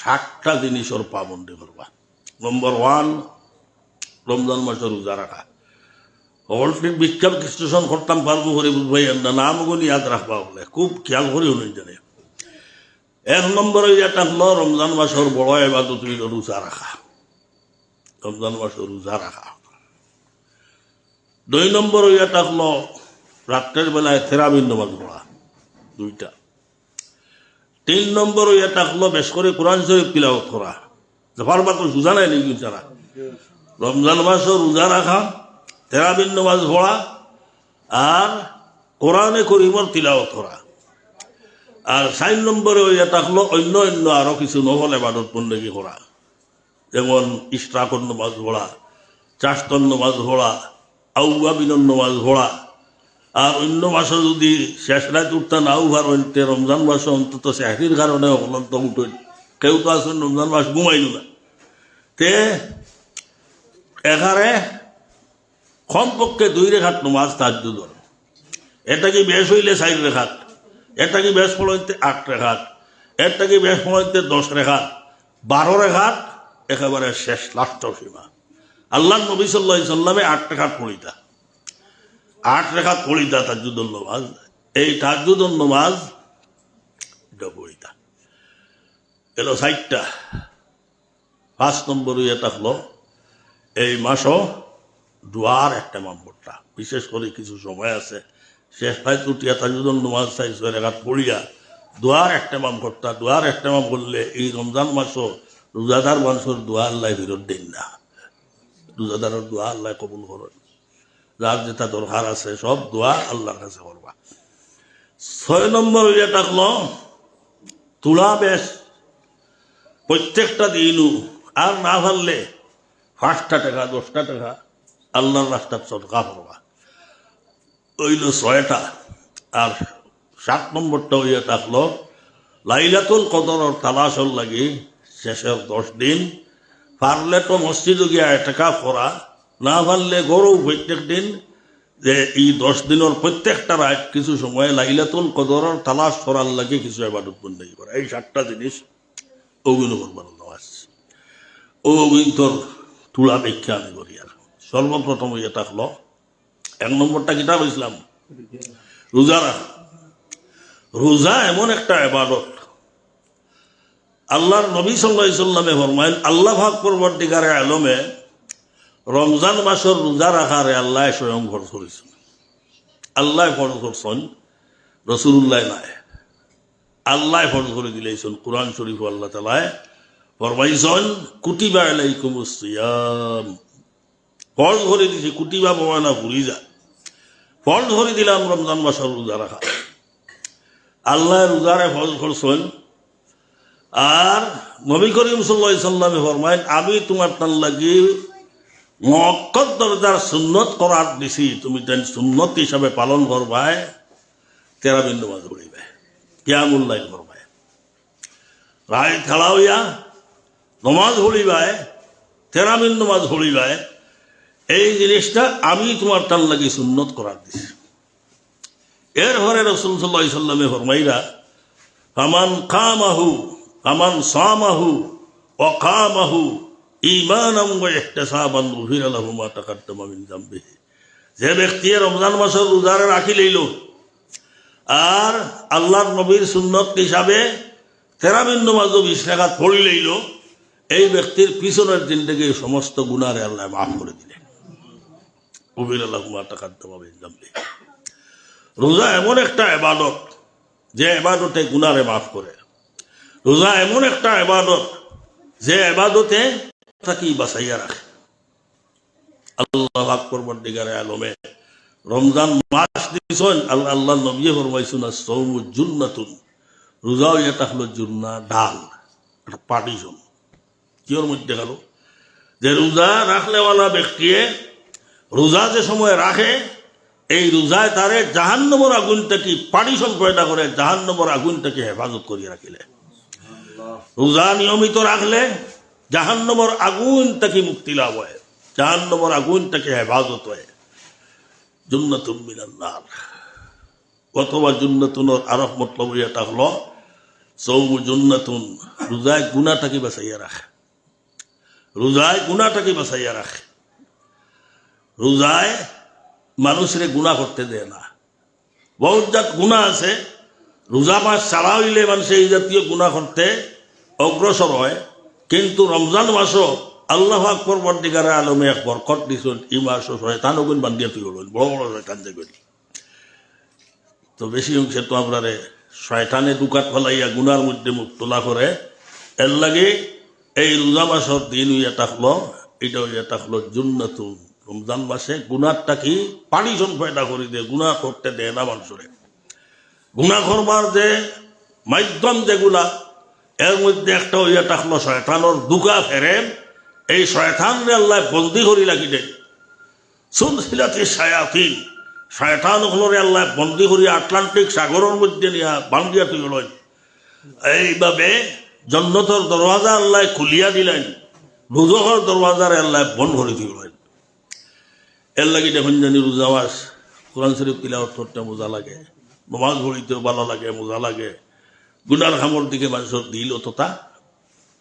7টা জিনিসের পাবন্দি করবা। নম্বর 1, রমজান মাসে রোজা রাখা। অলরেডি বিজ্ঞান বিশ্লেষণ করতাম পারবো করে বুঝবাই না, নামগুলি ইয়াদ রাখবা বলে খুব খেয়াল করে হলেন জানে। 1 নম্বরে যেটা হলো রমজান মাসের বড় ইবাদত হইল রোজা রাখা। রমজান মাসে রোজা রাখা। 2 নম্বরে যেটা হলো রাত্রের বেলায় তেরাবির নামাজ পড়া 2টা। 3 নম্বরে এটা হলো বেশ করে কোরআন শরীফ তিলাওয়াত করা। পারবা তো রোজা নাই নাকি যারা রমজান মাসে রোজা রাখা, তেরাবির নামাজ পড়া আর কোরআনে করিমর তিলাওয়াত করা। আর 4 নম্বরে এটা হলো অন্য অন্য আরো কিছু নফল ইবাদত বন্দেগী করা, যেমন ইশরাকর নামাজ পড়া, চাশতর নামাজ পড়া, আউয়াবিনের নামাজ পড়া। আর অন্য মাসে যদি শেষ রাত উঠতে নাও ভার হইতে রমজান মাসে অন্তত চাকরির কারণে অক্লান্ত উঠেন, কেউ তো আসেন রমজান মাস ঘুমাইল না, তে এখানে কমপক্ষে 2 রেখাত নামাজ তাহাজ্জুদের। এটা কি বেশ হইলে 4 রেখাত, এটা কি বেশ পড়াইতে 8 রেখাত, এটা কি বেশ পড়াইতে 10 রেখাত, 12 রেখাত একেবারে শেষ লাস্ট সীমা। আল্লাহ নবী সাল্লাল্লাহু আলাইহি সাল্লামে 8 রেখাত পড়িতা, 8 রেখাত পড়িতা তাহাজ্জুদের নামাজ। এই তাহাজ্জুদের নামাজ এটা পড়িতা এলো 4টা। 5 নম্বর এটা হলো এই মাসও দোয়ার একটা মামবরটা, বিশেষ করে কিছু সময় আছে শেষ ভাই উঠিয়া তাহাজ্জুদের নামাজ 4 রেখাত পড়িয়া দোয়ার একটা মাম করতা। দোয়ার একটা মাম করলে এই রমজান মাসও রোজাদার মানুষের দোয়া আল্লাহ ফেরত দেন না, রোজাদারের দোয়া আল্লাহ কবুল করেন। যার যেটা দরকার আছে সব দোয়া আল্লাহর কাছে করবা। 6 নম্বর এটা হলো তুলা বেশ প্রত্যেকটা দিনও, আর না পারলে 5টা টাকা 10টা টাকা আল্লাহর রাস্তার সদকা করবা, ওইল 6টা। আর 7 নম্বরটা এটা হলো লাইলাতুল কদরের তালাশর লাগি শেষের 10 দিন পারলে তো মসজিদে গিয়া এতেকাফ করা, না পারলে গরু প্রত্যেক দিন যে এই 10 দিনের প্রত্যেকটা রাত কিছু সময় লাইলাতুল কদরের তালাশ করার লাগে কিছু ইবাদত বন্দেগী করা। এই 7টা জিনিস ওগুলো করবার নামাজ। ওগুলোর তুলা ব্যাখ্যা আমি করি। আর সর্বপ্রথম এটা হলো 1 নম্বরটা কিতাব ইসলাম রোজা রাখা। রোজা এমন একটা ইবাদত, আল্লাহর নবী সাল্লাল্লাহু আলাইহি সাল্লামে ফরমায়েন আল্লাহ পাক পরবর্তীকারে আলমে রমজান মাসের রোজা রাখারে আল্লাহ স্বয়ং ফরজ করেছেন। আল্লাহ ফরজ করছেন, রাসূলুল্লাহ নাই, আল্লাহ ফরজ করে দিলেছেন। কোরআন শরীফ আল্লাহ তাআলা ফরমাইছেন কুতিবা আলাইকুমুস সিয়াম, ফরজ করে দিয়েছে। কুতিবা বমানা ভুলি যায়, ফরজ করে দিলাম রমজান মাসের রোজা রাখা। আল্লাহ রোজারে ফরজ করছেন। আর নবী করিম সাল্লাল্লাহু আলাইহি সাল্লামে ফরমায়েন আমি তোমার তার লাগি মুআক্কাদ দরজার সুন্নত করার দিছি, তুমি তাই সুন্নত হিসাবে পালন করবাই, তেরাবির নামাজ পড়িবে, কিয়ামুল লাইল করবাই, রায় খেলা হইয়া নমাজ পড়িবাই, তেরাবির নামাজ পড়িবাই। এই জিনিসটা আমি তোমার তার লাগি সুন্নত করার দিছি। এর পরে রাসূল সাল্লাল্লাহু আলাইহি সাল্লামে ফরমাইরা ফামান কামাহু ফামান সামাহু ওয়া কামাহু ঈমানান ওয়া ইহতিসাবান গুফিরা লাহু মা তাকাদ্দামা মিন যামবিহি। যে ব্যক্তি রমজান মাসের রোজা রাখি লইল আর আল্লাহর নবীর সুন্নত হিসাবে তেরাবির নামাজও 20 রাকাত পড়ি লইল, এই ব্যক্তির পিছনের জিন্দেগি সমস্ত গুনাহরে আল্লাহ মাফ করে দিলেন। গুফিরা লাহু মা তাকাদ্দামা মিন যামবিহি। রোজা এমন একটা ইবাদত যে ইবাদতে গুনাহরে মাফ করে। রোজা এমন একটা ইবাদত যে ইবাদতে তাকে বাঁচাইয়া রাখে। আল্লাহ পাক পরবর্তীকারে আলমে রমজান মাস দিয়েছেন, আল্লাহ নবী ফরমাইছেন আস-সাওমু জুন্নাতুন, রোজাও এটা হলো জুন্না, ঢাল, একটা পার্টিশন। কিওর মধ্যে গেল যে রোজা রাখলেওয়ালা ব্যক্তি রোজা যে সময় রাখে এই রোজায় তারে জাহান্নামের আগুন থেকে পার্টিশন পয়দা করে, জাহান্নামের আগুন থেকে হেফাজত করিয়ে রাখিলে। রোজা নিয়মিত রাখলে জাহান্নামের আগুন থেকে মুক্তি লাভ হয়, জাহান্নামের আগুন থেকে হেফাজত হয়। জুন্নাতুন মিনান নার অথবা জুন্নাতুনের আরফ মতলব এটা হলো সৌমু জুন্নাতুন, রোজায় গুনাহটাকে বাঁচাইয়া রাখে, রোজায় গুনাহটাকে বাঁচাইয়া রাখে। রোজায় মানুষের গুনাহ করতে দেয় না। বহুত জাত গুনাহ আছে, রোজা মাস ছাড়া হইলে মানুষ এই জাতীয় গুনাহ করতে অগ্রসর হয়। কিন্তু রমজান মাসও আল্লাহ পাক পরবর্তীকারে আলমে এক বরকত দিছেন। এই মাসও শয়তান ওগুন বান্ধিয়া তুই হলেন, বড় বড় শয়তান দেখবেন। তো বেশি অংশে তো আপনারে শয়তানে দুকাত ফেলাইয়া গুনার মধ্যে মুখ তোলা করে। এর লাগে এই রোজা মাসের দিন হইয়া থাকলো, এটা হইয়া থাকলো জুন্নাতুন। রমজান মাসে গুনারটা কি পানিশন পয়দা করে দেয়, গুনাহ করতে দেয় না মানুষরে। গুনাহ করবার যে মাধ্যম যেগুলা, এর মধ্যে একটা হইয়া থাকলো শয়তানোর দুকা ফেরেন। এই শয়তানরে আল্লাহ বন্দি করি লাগি দেয়। সুলসিলাতে শায়াতিন, শয়তান হলরে আল্লাহ বন্দি করিয়া আটলান্টিক সাগরের মধ্যে নিয়া বান্ধিয়া তুই হলেন। এইভাবে জন্নতর দরওয়াজা আল্লাহ খুলিয়া দিলেন, দুজখের দরওয়াজারে আল্লাহ বন্ধ করে দিলেন। এর লাগি দেখুন জানি রোজা মাস কোরআন শরীফ তিলাওয়াত করতে মজা লাগে, নমাজ পড়িতেও ভালো লাগে, মজা লাগে। গুনার খামর দিকে মানুষের দিল অতটা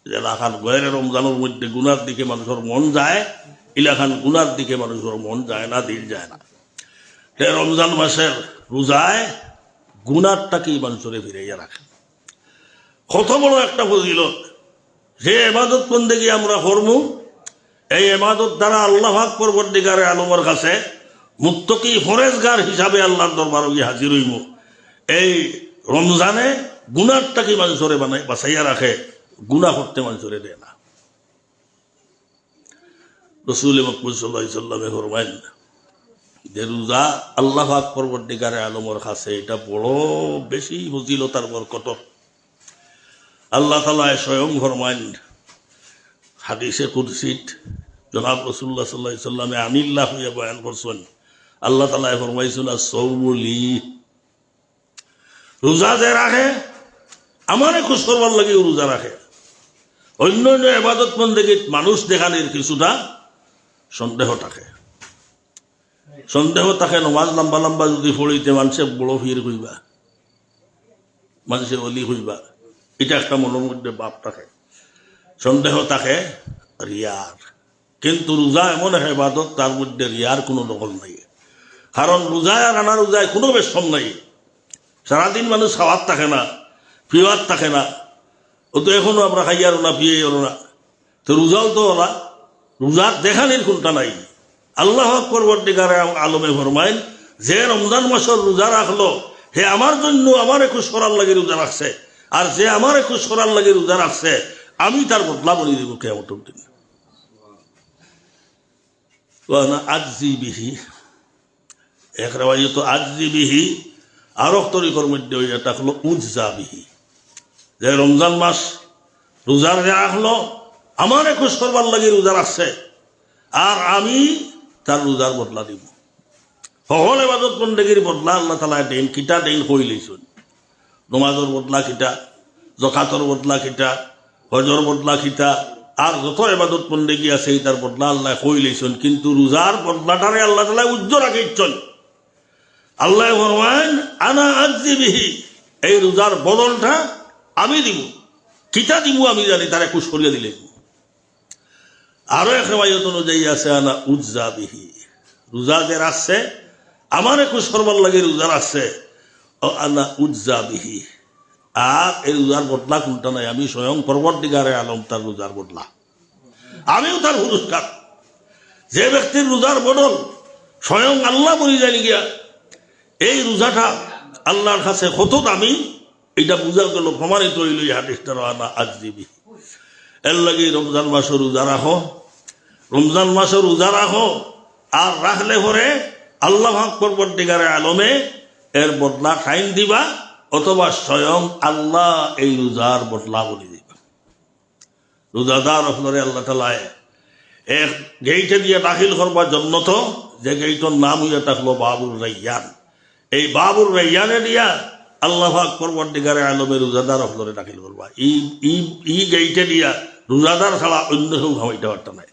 এলাকান গয়ের রমজানের মধ্যে গুনার দিকে মানুষের মন যায়, ইলাখান গুনার দিকে মানুষের মন যায় না, দিল যায় না। রমজান মাসের রোজায় গুনারটাকেই মানুষের ফিরাইয়া রাখে। কত বড় একটা ফজিলত! যে ইবাদত বন্দেগী আমরা করবো, এই ইবাদত দ্বারা আল্লাহ পাক পরবর্তীকারে আলমের কাছে মুত্তাকি ফরেজগার হিসাবে আল্লাহর দরবারে গিয়ে হাজির হইব। এই রমজানে গুনারটাকে মানুষরে বাঁচাইয়া রাখে, গুনাহ করতে মানুষরে দেয় না। রাসূল মকবুল সাল্লাল্লাহু আলাইহি ওয়াসাল্লামে ফরমাইন যে রোজা আল্লাহ পাক পরবর্তীকারে আলমের কাছে এটা বড় বেশি ফজিলতার বরকত। আল্লাহ তাআলা স্বয়ং ফরমাইন হাদিসে কুদসিত, জনাব রাসূলুল্লাহ সাল্লাল্লাহু আলাইহি ওয়াসাল্লামে আনিল্লাহ হইয়া বয়ান করছেন। আল্লাহ তাআলা ফরমাইছেন আস-সাওমু লি, রোজা যে রাখে আমারে খুশ করবার লাগে রোজা রাখে। অন্য অন্য ইবাদত বন্দেগীত মানুষ দেখানোর কিছুটা সন্দেহ থাকে, সন্দেহ থাকে। নমাজ লম্বা লম্বা যদি পড়িতে মানুষে বড় ভিড় হইবা, মানুষের অলি হইবা, এটা একটা মনের মধ্যে ভাব থাকে, সন্দেহ থাকে রিয়ার। কিন্তু রোজা এমন এক ইবাদত তার মধ্যে রিয়ার কোনো দখল নাই। কারণ রোজায় আর আনা রোজায় কোনো বেশম নাই। সারাদিন মানুষ খাওয়ার থাকে না, পিওয়ার থাকে না, ও তো এখনো আমরা খাইয়ারও না, পিয়েও না। তো রোজাও তো ওরা রোজার দেখানির কোনটা নাই। আল্লাহ পরবর্তীকারে আলমে ফরমাইন যে রমজান মাসের রোজা রাখলো, হে আমার জন্য আমার খুশ করার লাগে রোজা রাখছে। আর যে আমার খুশ করার লাগে রোজা রাখছে, আমি তার বদলা বলি দিব কিয়ামতের দিন। আজজি বিহি, এক রিওয়ায়াত আজজি বিহি, আর এক তরিকার মধ্যে এটা হলো উজজা বিহি। যে রমজান মাস রোজা রাখলো, আমার খুশ করবার লাগে রোজা রাখছে, আর আমি তার রোজার বদলা দিব। সকল ইবাদত বন্দেগীর বদলা আল্লাহ তাআলা দেন। কিতা দেন কই লইছেন? নমাজের বদলা কিতা, যাকাতের বদলা কিতা, হজের বদলা কিতা, আর যত ইবাদত বন্দেগী আছে তার বদলা আল্লাহ কই লইছেন। কিন্তু রোজার বদলাটারে আল্লাহ তাআলা উজ্জ্বল রাখিছেন। আল্লাহ ফরমান আনা আজজি বিহি, এই রোজার বদলটা আমি দিব। কিতা দিব আমি জানি, তারে খুশ করিয়া দিলে। আরো এক রিওয়ায়াত অনুযায়ী আছে আনা উজ্জা বিহি, রোজা যে রাখছে আমারে খুশ করবার লাগে রোজা রাখছে, ও আনা উজ্জা বিহি। আর এই রোজার বদলা কোনটা নাই, আমি স্বয়ং পরবর্তীকারে আলম তার রোজার বদলা, আমিও তার পুরস্কার। যে ব্যক্তির রোজার বদল স্বয়ং আল্লাহ বলি জানি গিয়া, এই রোজাটা আল্লাহর কাছে কত দামি, এটা বুঝা গেল, প্রমাণিত হইল এই হাদিসটা। আনা আজজি বিহি, এর লাগে রমজান মাসের রোজা রাখো, রমজান মাসের রোজা রাখো। আর রাখলে পরে আল্লাহ পরবর্তীকারে আলমে এর বদলা খাইন দিবা, অথবা স্বয়ং আল্লাহ এই রোজার বদলা বলি দিবা। রোজাদার হলরে আল্লাহ তাআলা এক গেইটে দিয়ে দাখিল করবা জন্নত, যে গেইটর নাম হইয়া থাকলো বাবুর রাইয়ান। এই বাবুর রাইয়ানে দিয়া আল্লাহ পরবর্তীকারে আলমে রোজাদার হলরে দাখিল করবা। ই গেইটে দিয়া রোজাদার ছাড়া অন্য কেউ খাওয়াইতে পারত নাই।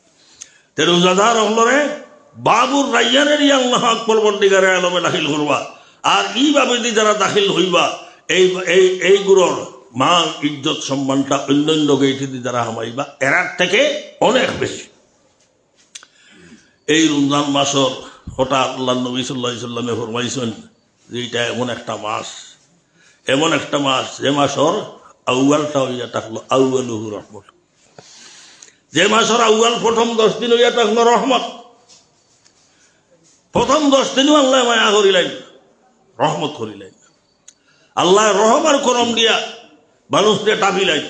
তে রোজাদার হলরে বাবুর রাইয়ানে দিয়া আল্লাহ পরবর্তীকারে আলমে দাখিল করবা। আর ই বাবেদি যারা দাখিল হইবা, এই গুরুর মান ইজ্জত সম্মানটা অন্যান্য গেইটি যারা হামাইবা এরার থেকে অনেক বেশি। এই রমজান মাসর হঠাৎ আল্লাহ নবী সাল্লাল্লাহু আলাইহি সাল্লামে ফরমাইছেন যে এটা এমন একটা মাস যে মাসর আউয়ালটা হইয়া থাকলো আউয়ালুহু রহমত, যে মাসর আউয়াল প্রথম 10 দিন হইয়া থাকলো রহমত। প্রথম 10 দিনও আল্লাহ মায়া করিলেন, রহমত করিলেন, আল্লাহ রহমার করম দিয়া মানুষকে টাবিলেন।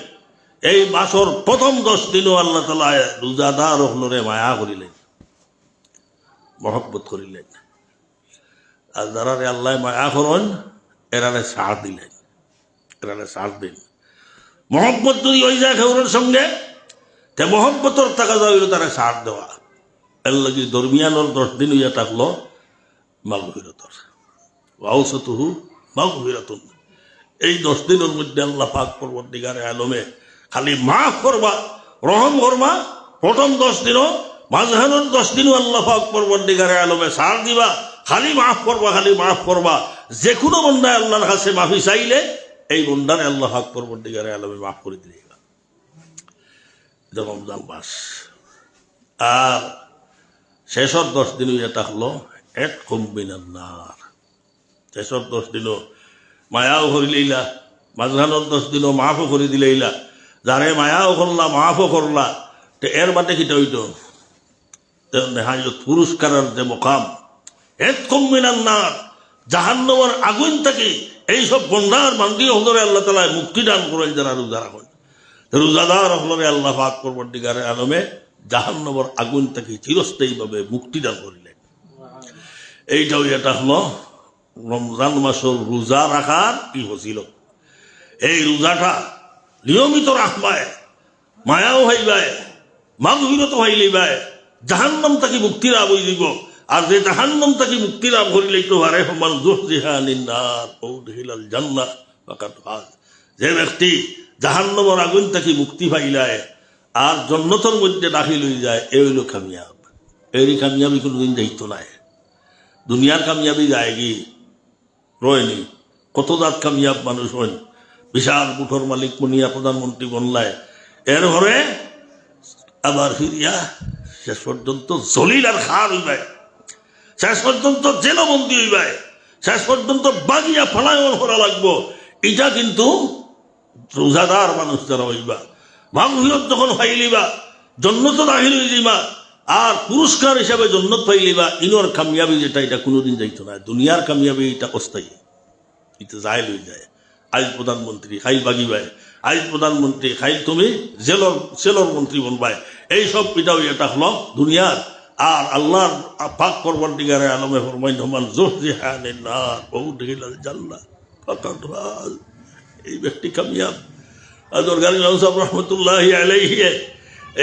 এই মাসর প্রথম 10 দিনও আল্লাহ তাআলা রোজাদার হলরে মায়া করিলেন, মহব্বত করিলেন। আর যারা আল্লাহ মায়া করেন এরারে ছাড় দিলেন, এরারে ছাড় দিন। মহব্বত যদি হয়ে যায় খেউরের সঙ্গে, তে মহব্বতর টাকা যাইল তারা ছাড় দেওয়া। এর লাগি দরমিয়ানোর 10 দিন হইয়া থাকলো মাগফিরাতর, ওয়াউসাতুহু মাগফিরাতুন। এই 10 দিনের মধ্যে আল্লাহ পাক পরবর্তীকারে আলমে খালি মাফ করবা, রহম করবা। প্রথম 10 দিনও, মাঝখানের 10 দিনও আল্লাহ পাক পরবর্তীকারে আলমে ছাড় দিবা, খালি মাফ করবা, খালি মাফ করবা। যে কোনো বন্দায় আল্লাহর কাছে মাফি চাইলে এই বন্দারে আল্লাহ পাক পরবর্তীকারে আলমে মাফ করে দিলে। এটা রমজান মাস। আর শেষর 10 দিন এটা হলো এক কম্বিনার। শেষর 10 দিনও মায়াও করিলেইলা, মাঝখানোর 10 দিনও মাফও করে দিলেইলা। যারে মায়াও করলা, মাফও করলা, তো এর বাদে কিটা হইত পুরস্কারের যে মকাম এক কম্বিনার জাহান্নামের আগুন থেকে এইসব বন্ধার বান্দি হলরে আল্লাহ তাআলা মুক্তি দান করেন। যারা রোজা রাখেন, রোজাদার হলরে আল্লাহ পাক পরবর্তীকারে আলমে জাহান্নামের আগুন থেকে চিরস্থায়ীভাবে মুক্তি দান করিলেন। এইটাও এটা হলো রমজান মাসের রোজা রাখার কি ফজিলত। এই রোজাটা নিয়মিত রাখবায়, মায়াও হইবায়, মাগফিরাত হইলিবায়, জাহান্নাম থেকে মুক্তি লাভ হয়ে দিব। আর যে জাহান্নাম থেকে মুক্তি লাভ করিলেই তো আরে মান যুহজিহা আনিন নার ওয়াউদখিলাল জান্নাহ ফাকাদ ফাজ। যে ব্যক্তি জাহান্নামের আগুন থেকে মুক্তি পাইলায় আর জান্নাতের মধ্যে দাখিল হয়ে যায়, এই হইল কামিয়াব। এই কামিয়াবি কোনোদিন যাইতো নাই। দুনিয়ার কামিয়াবি যায় কি রয়নি, কত জাত কামিয়াব মানুষ হন, বিশাল বুঠোর মালিক বনিয়া প্রধানমন্ত্রী বনলায়, এর ঘরে আবার ফিরিয়া শেষ পর্যন্ত জলিল আর খার হইবায়, শেষ পর্যন্ত জেলবন্দি হইবায়, শেষ পর্যন্ত বাগিয়া ফালায়ন করা লাগবো। এটা কিন্তু রোজাদার মানুষ যারা হইবা, মাগফিরাত যখন পাইলিবা, জান্নাতে দাখিল হয়ে যাইবা, আর পুরস্কার হিসাবে জান্নাত পাইলিবা। ইনর কামিয়াবি যেটা, এটা কোনোদিন যাইতো না। দুনিয়ার কামিয়াবি এটা অস্থায়ী, এটা যায় লই যায়। আজ প্রধানমন্ত্রী খাইল বাগিবায়, আজ প্রধানমন্ত্রী খাইল তুমি জেলর মন্ত্রী বনবায়। এইসব এটাও এটা হলো দুনিয়ার। আর আল্লাহর পাক পরবর্তীকারে আলমে ফরমাইন মান যুহজিহা আনিন নার ওয়াউদখিলাল জান্নাহ ফাকাদ ফাজ। এই ব্যক্তি কামিয়াব। আজর গালী সাহেব রহমতুল্লাহি আলাইহি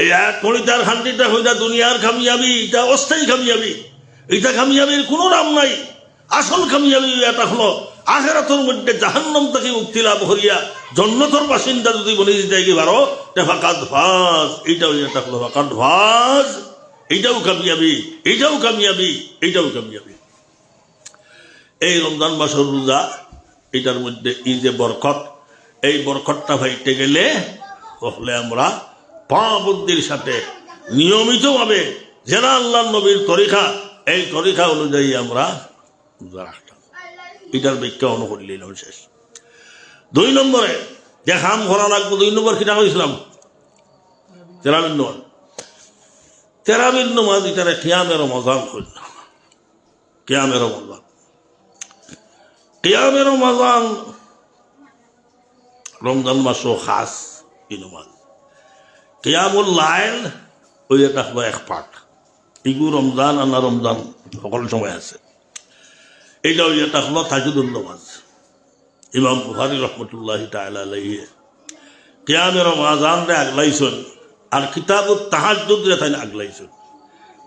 এই এক কণিতার খান্তিটা হইতা দুনিয়ার কামিয়াবি, এটা অস্থায়ী কামিয়াবি। এটা কামিয়াবির কোনো নাম নাই। আসল কামিয়াবি এটা হলো আখিরাতের মধ্যে জাহান্নাম থেকে মুক্তি লাভ করিয়া জান্নাতের বাসিন্দা যদি বনে দিতে কি পারো, তে ফাকাদ ফাজ। এইটাও এটা হলো ফাকাদ ফাজ। এইটাও কামিয়াবি, এইটাও কামিয়াবি, এইটাও কামিয়াবি। এই রমজান মাসের রোজা, এটার মধ্যে এই যে বরকত, এই বরকতটা পাইতে গেলে তাহলে আমরা পাবন্দির সাথে নিয়মিতভাবে যারা আল্লাহ নবীর তরিকা, এই তরিকা অনুযায়ী আমরা রোজা রাখতাম। এটার ব্যাখ্যা অনুকরিল শেষ। 2 নম্বরে যে কাম করা লাগবে, 2 নম্বর কিনা কইছিলাম তেরাবির নামাজ। এটারে কিয়ামের রমজান হইল, কিয়ামের রমজান। কিয়ামের রমজান রমজান মাসও খাস এই নামাজ। কিয়ামুল লাইল ওই এটা হলো এক পাঠ। ইগু রমজান আনা রমজান সকল সময় আছে। এইটা ওই এটা হলো তাজুদুল নামাজ। ইমাম বুখারী রহমতুল্লাহি তাআলা আলাইহি কিয়ামের রমজান রে আগলাইছেন, আর কিতাবুত তাহাজ্জুদ রে তাই আগলাইছেন।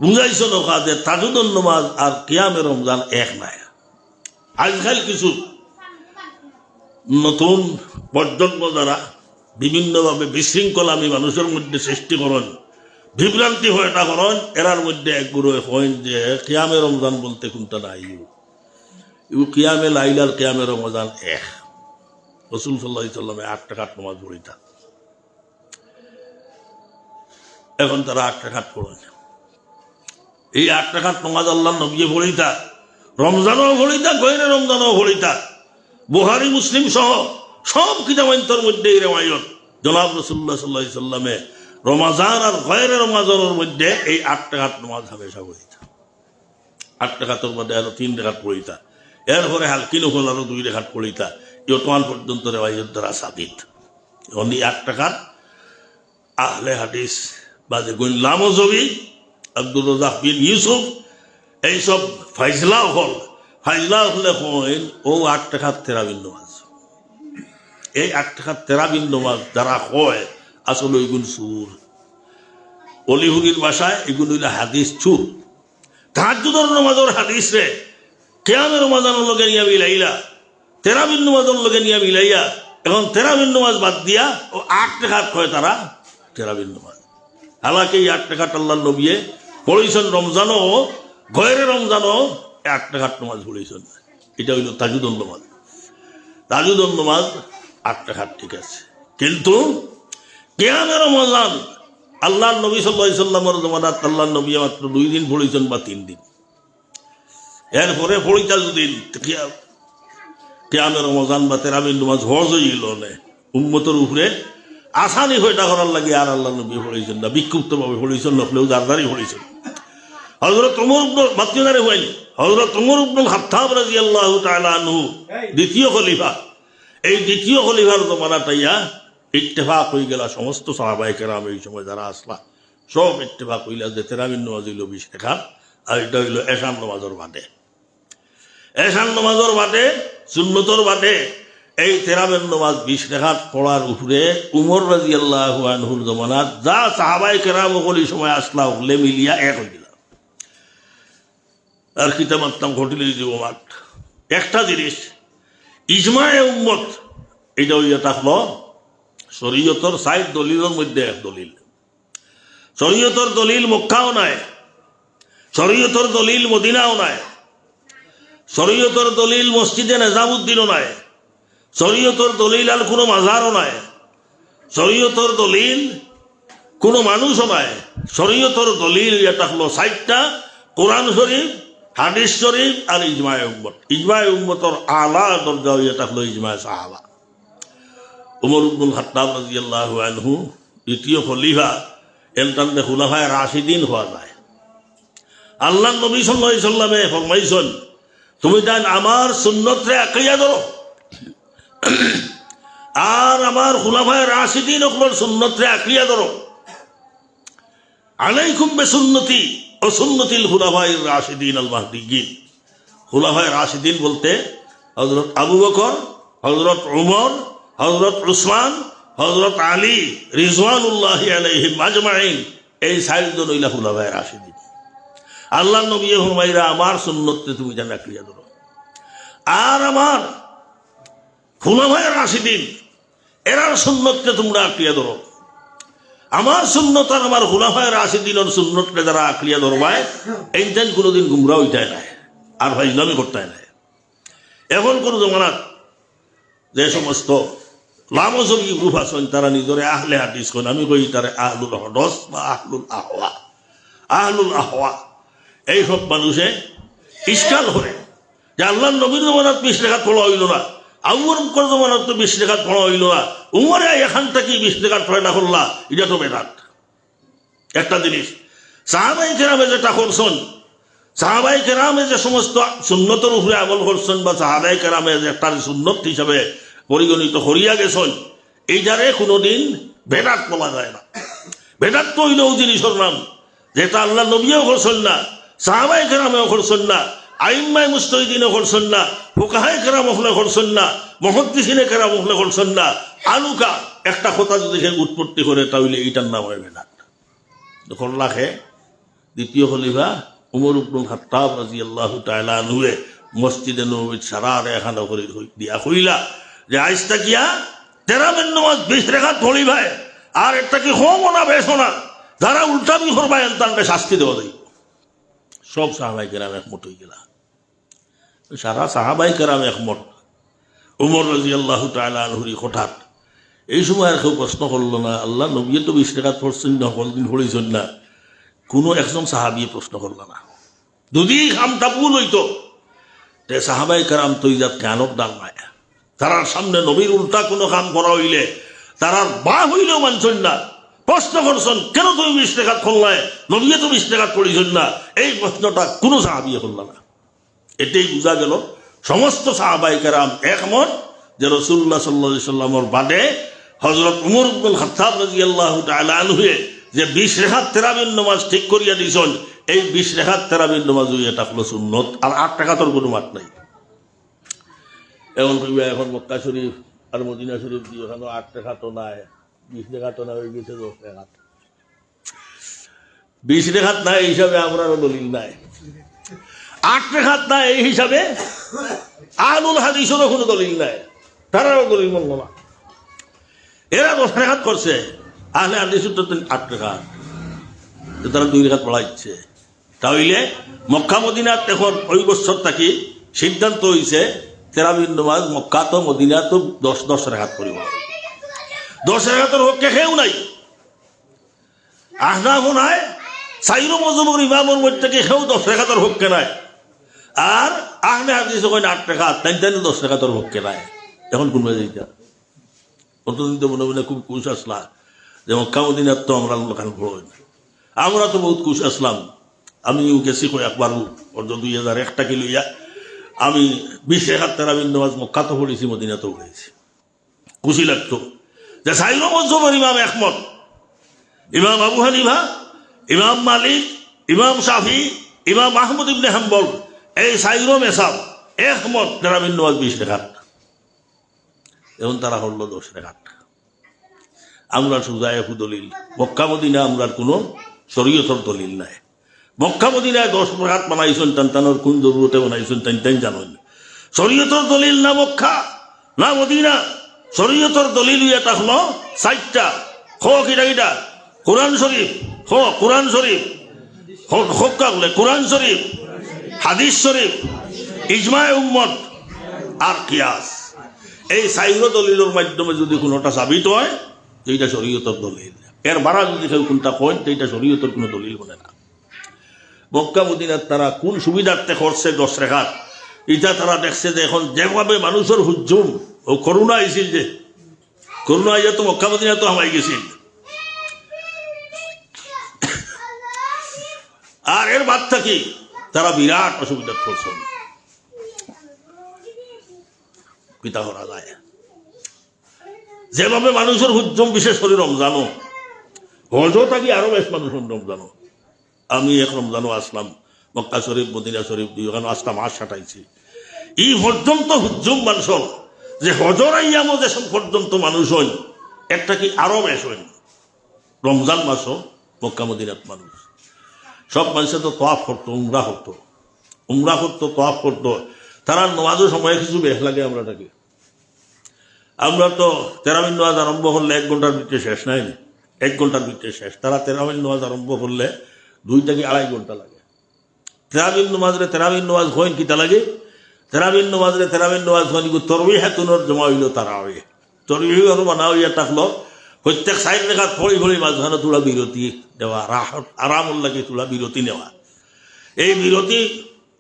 বুঝাইছেন ওখা যে তাজুদুল নামাজ আর কিয়ামের রমজান এক নাই। আজকাল কিছু নতুন প্রজন্ম দ্বারা বিভিন্নভাবে বিশৃঙ্খলামী মানুষের মধ্যে সৃষ্টি করেন, বিভ্রান্তি হয়ে এটা করেন। এরার মধ্যে এক গুরু হয় যে কিয়ামে রমজান বলতে কোনটা নাই, কিয়ামে লাইল আর কিয়ামে রমজান এক। রাসূল সাল্লাল্লাহু আলাইহি সাল্লামে 8 রাকাত নামাজ পড়িতা। এখন তারা 8 রাকাত পড়ে না। এই 8 রাকাত নামাজ আল্লাহর নবী পড়িতা, রমজানও পড়িতা, গয়রে রমজানও পড়িতা। বুখারী মুসলিম সহ সব কিতাবান্তর মধ্যে এই রিওয়ায়াত জনাব রাসূলুল্লাহ সাল্লাল্লাহু আলাইহি সাল্লামে রমজান আর গয়রে রমজানের মধ্যে এই 8 রাকাত নামাজ হামেশা পড়িতা। 8 রাকাতের মধ্যে আরো 3 রাকাত পড়িতা, এরপরে হালকি নফল আরো 2 রাকাত পড়িতা। বর্তমান পর্যন্ত রিওয়ায়াত দ্বারা সাবিত। অনলি 8 রাকাত আহলে হাদিস বা যে গোলাম জবি আব্দুর রাজ্জাক বিন ইউসুফ এইসব ফাইজলা হল হলে কইন ও 8 রাকাত তেরাবিন নামাজ। এই 8 রাকাত তেরাবিন নামাজ যারা হয় আসলে ওইগুন সুর, অলিহুরির ভাষায় এগুলো হইলে হাদিস চুর। তাহাজ্জুদের নামাজের হাদিস রে কিয়ামের রমজানের লগে নিয়া মিলাইলা, তেরাবিন নামাজের লগে নিয়া মিলাইয়া এখন তেরাবিন নামাজ বাদ দিয়া ও 8 রাকাত কয় তারা তেরাবিন নামাজ। হালাকি 8 রাকাত আল্লাহর নবী পড়েছেন রমজানও গয়রে রমজানও 8 রাকাত নামাজ পড়েছেন। এটা হইল তাহাজ্জুদের নামাজ। তাহাজ্জুদের নামাজ 8 রাকাত ঠিক আছে, কিন্তু কিয়ামের রমজান আল্লাহর নবী সাল্লাল্লাহু আলাইহি সাল্লামের জমানাত আল্লাহর নবী মাত্র 2 দিন পড়েছেন বা 3 দিন। এরপরে পড়িতা যদি কিয়ামের রমজান বা তেরাবিন নামাজ হজ হইল না, উম্মতের উপরে আসানি হইটা করার লাগে আর আল্লাহর নবী পড়েছেন না, বিক্ষুব্ধভাবে পড়েছেন, নফলেও দারদারি পড়েছেন। হযরত ওমর ইবনে মাতজুদারে হইল হযরত ওমর ইবনে খাত্তাব রাদিয়াল্লাহু তাআলা আনহু দ্বিতীয় খলিফা। এই দ্বিতীয় খলিফার জমানাটাইয়া ইত্তেফাক হয়ে গেল সমস্ত সাহাবায়ে কেরাম এই সময় যারা আসলা সব ইত্তেফাক হইলা যে তেরাবিন নামাজ হইল 20 রাকাত আর এটা হইল এশান নামাজের বাদে। এশান নামাজের বাদে সুন্নতর বাদে এই তেরাবিন নামাজ 20 রাকাত পড়ার উপরে উমর রাদিয়াল্লাহু আনহুর জমানাত যা সাহাবায়ে কেরাম ওই সময় আসলা হলে মিলিয়া এক হয়ে গেল। আর কিতাব মাত্তাম ঘটিলে জীবমাত একটা জিনিস ইজমায়ে উম্মত, এটা হইয়া থাকলো শরীয়তর 60 দলিলের মধ্যে এক দলিল। শরীয়তর দলিল মক্কাও নাই, শরীয়তর দলিল মদিনাও নাই, শরীয়তর দলিল মসজিদে নিজামুদ্দিনও নাই, শরীয়তর দলিল আর কোনো মাজারও নাই, শরীয়তর দলিল কোনো মানুষও নাই। শরীয়তর দলিল এটা হলো 60টা, কোরআন শরীফ, হাদিস শরীফ আর ইজমায়ে উম্মত। ইজমায়ে উম্মতর আলা দরজা এটা হলো ইজমায়ে সাহাবা। উমর ইবনুল খাত্তাব রাদিয়াল্লাহু আনহু দ্বিতীয় খলিফা, এলটানতে খুলাফায়ে রাশিদিন হওয়া যায়। আল্লাহর নবী সাল্লাল্লাহু আলাইহি সাল্লামে ফরমাইছেন তুমি তাই আমার সুন্নতরে আঁকড়িয়া ধরো আর আমার খুলাফায়ে রাশিদিন ওগুলোর সুন্নতরে আঁকড়িয়া ধরো। আলাইকুম বিসুন্নতি ও সুন্নতিল খুলাফায়ে রাশিদিন আল মাহদিয়্যিন। খুলাফায়ে রাশিদিন বলতে হযরত আবু বকর, হযরত ওমর, হযরত উসমান, হযরত আলী রিজওয়ানুল্লাহি আলাইহিম আজমাইন, এই 4 জন হইলা খুলাফায়ে রাশিদিন। আল্লাহর নবী ফরমাইরা আমার সুন্নতে তুমি জানা আঁকড়িয়া ধরো আর আমার খুলাফায়ে রাশিদিন এরার সুন্নতকে তোমরা আঁকড়িয়া ধরো। আমার সুন্নত আর আমার খুলাফায়ে রাশিদিনের সুন্নতকে যারা আঁকড়িয়া ধরবায় এইটাই কোনোদিন গুমরা হইতায় নাই আর ফাইজলামি করতে নাই। এখন কোন জমানাত যে সমস্ত লামজবি গ্রুপ আছেন তারা নিজরে আহলে হাদিস কোন, আমি কই তারা আহলুল হদস বা আহলুল আহওয়া। আহলুল আহওয়া এইসব মানুষে ইশকাল করে যে আল্লাহর নবীর জমানাত 20 রাকাত পড়া হইল না, আবু বকর জমানাত তো 20 রাকাত পড়া হইল না, উমরে এখান থেকে 20 রাকাত পড়া করলা, এটা তো বেদাত। একটা জিনিস সাহাবায়ে কেরামে যেটা করছেন, সাহাবায়ে কেরামে যে সমস্ত সুন্নতের উপরে আমল করছেন বা সাহাবায়ে কেরামে যে একটা সুন্নত হিসাবে পরিগণিত করিয়া গেছেন, এইটারে কোনোদিন বেদাত বলা যায় না। বেদাত তো হইল ওই জিনিসের নাম যেটা আল্লাহ নবীও করছেন না, সাহাবায়ে কেরামেও করছেন না, আইম্মায়ে মুজতাহিদিনও করছেন না, ফুকাহায়ে কেরাম ওখানে করছেন না, মুহাদ্দিসিনে কেরাম ওখানে করছেন না। আলুকা একটা কথা যদি সে উৎপত্তি করে তাহলে এইটার নাম হয় বেদাত। যখন লাখে দ্বিতীয় খলিফা উমর ইবনুল খাত্তাব রাদিয়াল্লাহু তাআলা আনহু মসজিদে নববীর সারার এখানে করে দিয়া কইলা যে আইস্তা কিয়া তেরাবিন নামাজ 20 রাকাত পড়ি ভাই আর এটা কি হোমো না বেশো না, যারা উল্টামি করবায় তাদের শাস্তি দেওয়া যাইব। সব সাহাবায়ে কেরাম একমত হয়ে গেলা, সারা সাহাবায়ে কেরাম একমত। উমর রাদিয়াল্লাহু তাআলা আনহুর হঠাৎ এই সময় আর কেউ প্রশ্ন করল না, আল্লাহ নবী তো 20 টাকা পড়ছেন না, কতদিন পড়েছেন না, কোনো একজন সাহাবি প্রশ্ন করল না। যদি কামটা ভুল হইতো তে সাহাবায়ে কেরাম তো ইজাত জ্ঞানক দান নাই, তারার সামনে নবীর উল্টা কোনো কাম করা হইলে তারার বা হইলেও মানছেন না। প্রশ্ন করছেন কেন তুমি 20 টাকা করলে, নবী তো 20 টাকা পড়েছেন না, এই প্রশ্নটা কোনো সাহাবি করল না। এটাই বোঝা গেল সমস্ত সাহাবায়ে কেরাম একমত যে রাসূলুল্লাহ সাল্লাল্লাহু আলাইহি সাল্লামের বাদে হযরত উমর ইবনুল খাত্তাব রাদিয়াল্লাহু তাআলা আনহু যে 20 রাকাত তারাবির নামাজ ঠিক করিয়া দিয়েছেন, এই 20 রাকাত তারাবির নামাজ এটা হলো সুন্নত, আর 8 রাকাতের কোনো মাত নাই। এখন মক্কা শরীফ আর মদিনা শরীফ দিয়ে ওখানে 8 রাকাতও নাই, 20 রাকাতও না, হয়ে গেছে 10 রাকাত। 20 রাকাত নাই এই হিসাবে আমরারও দলিল নাই, 8 রাকাত নাই এই হিসাবে আহলুল হাদিসেরও কোনো দলিল নাই, তারাও দলিল মানল না। এরা 10 রাকাত করছে, আহলে হাদিসের তো 8 রাকাত, তারা 2 রাকাত পড়াইছে। তাহলে মক্কা মদিনাত এখন ওই বছর থাকি সিদ্ধান্ত হয়েছে তারাবির নামাজ মক্কা তো মদিনা তো 10 রাকাত করিব। 10 রাকাতের হককে কেউ নাই, আহনাফও নাই, সাইরো মজুবুর ইমামের মধ্যে কেউ 10 রাকাতের হককে নাই, আর আহলে হাদিস ওখানে 8 রাকাত, তাই 10 রাকাতের হককে নাই। এখন কোন বাজে কতদিন তো মনে মনে খুব খুশ আসলা যে মক্কা মদিনার তো আমরা লোকাল পড়ই না, আমরা তো বহুত খুশ আসলাম। আমি গেছি একবার 2001 টাকা লইয়া আমি 20 রাকাত তারাবির নামাজ মক্কা তো পড়েছি, মদিনা তো পড়েছি, খুশি লাগতো যে সাইরো মজুবুর ইমাম একমত, ইমাম আবু হানিফা, ইমাম মালিক, ইমাম শাফি, ইমাম আহমদ ইবনে হাম্বল, এই সাইরো মেসাব একমত তারাবির নামাজ 20 রাকাত। এখন তারা হলো 10 রাকাত। আমরা সুজায় দলিল মক্কা মদিনা আমরার কোনো শরীয়তের দলিল নাই। মক্কা মদিনায় 10 রাকাত বানাইছেন, টানটানোর কোন জরুরতে বানাইছেন তাই জানেন। শরীয়তের দলিল না মক্কা না মদিনা, শরীয়তের দলিল এটা হলো 4টা। কিটা কোরআন শরীফ, কোরআন শরীফ, কোরআন শরীফ, হাদিস শরীফ, ইজমায়ে উম্মত আর কিয়াস। এই 4 দলিলের মাধ্যমে যদি কোনোটা সাবিত হয় এইটা শরীয়তের দলিল, এর বাড়া যদি কেউ কোনটা কয় এইটা শরীয়তের কোনো দলিল বলে না। মক্কা মদিনার তারা কোন সুবিধার্থে করছে 10 রাকাত, এটা তারা দেখছে যে এখন যেভাবে মানুষের হুজুম ও করোনা আইছিল, যে করোনা আইয়া তো মক্কা মদিনা তো হামাই গেছিল, আর এর বাদ থাকি তারা বিরাট অসুবিধা করছেন। পিতা করা যায় যেভাবে মানুষের হুজুম, বিশেষ করে রমজানও, হজও থাকি আরো বেশ মানুষের রমজানও। আমি এক রমজানও আসলাম মক্কা শরীফ মদিনা শরীফ দিয়ে, ওখানে আসলাম, মাস কাটাইছি। এই পর্যন্ত হুজুম মানুষের যে হজর আইয়ামও যেসব পর্যন্ত মানুষ হইন, একটা কি আরো বেশ হইন। রমজান মাসও মক্কা মদিনাত মানুষ সব মানুষের তো তোয়াফ করতো, উমরা করতো, তোয়াফ করতো। তারা নামাজের সময় কিছু বেশ লাগে আমরা থাকি। আমরা তো তারাবির নামাজ আরম্ভ করলে 1 ঘন্টার ভিতরে শেষ নাই, 1 ঘন্টার ভিতরে শেষ। তারা তারাবির নামাজ আরম্ভ করলে 2 থেকে 2.5 ঘন্টা লাগে। তারাবির নামাজ হইন কিতা লাগে, তারাবির নামাজ হইন তরবিহ হাতুনের জমা হইল, তারাবিহ তরবিহ আরো বানা হইয়া থাকলো। প্রত্যেক 4 রাকাত ফড়ি মাঝখানে তোলা বিরতি দেওয়া, আরাম লাগে তোলা বিরতি নেওয়া। এই বিরতি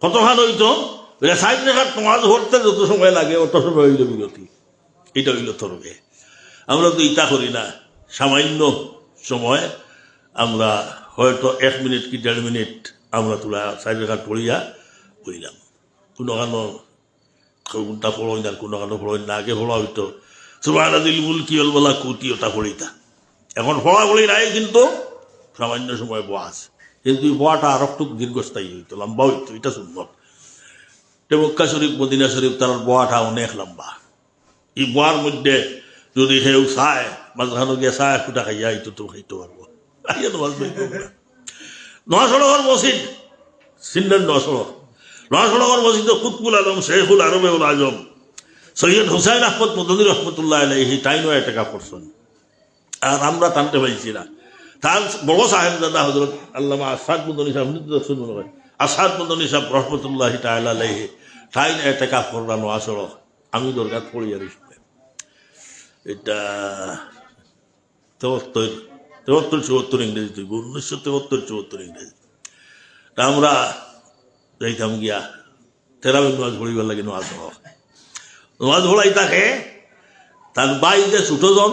কতখান হইতো, 4 রাকাত নামাজ পড়তে যত সময় লাগে অত সময় হইল বিরতি, এটা হইল তরবিহ। আমরা তো ইটা করি না, সামান্য সময় আমরা হয়তো 1 মিনিট কি 1.5 মিনিট আমরা তোলা 4 রাকাত পড়িয়া বইলাম। কোনো কোনটা পড়ই না, কোনো পড়ই না। আগে পড়া হইতো সুবহানাল্লাহিল মুলকি ওয়াল মালাকুতি, ওটা পড়িতা। এখন পড়া বলি নাই, কিন্তু সামান্য সময় বয়া আছে, কিন্তু বয়াটা আর একটু দীর্ঘস্থায়ী হইতো, লম্বা হইতো, এটা সুন্নত। মক্কা শরীফ মদিনা শরীফ তার বয়াটা অনেক লম্বা। এই বয়ার মধ্যে যদি কেউ চায় মাঝখানে গিয়ে চায় ফুটা খাইয়া হইতো তো খাইতে পারবো। নোয়াশড়কের মসজিদ সিন্ডেন, নোয়াশড়কের মসজিদ কুতবুল আলম শেখুল আরবে উল আজম সৈয়দ হুসাইন আহমদ মদনী রহমতুল্লাহ আলাইহি তাইনও টাকা করছেন, আর আমরা টানতে পাইছি না। তার বড় সাহেবজাদা হজরত আল্লামা আসাদ মদনী সাহেব, মনে হয় আসাদ মদনী সাহেব রহমতুল্লাহ তাআলা আলাইহি তাইন টাকা করলাম নোয়াশড়ক। আমি দরকার পড়ি আর এটা 73-74 ইংরেজি, 1973-74 ইংরেজি। তা আমরা যাইতাম গিয়া তেরাবিন নামাজ পড়িবার লাগে নামাজ পড়াই থাকে। তার বাই যে ছোটজন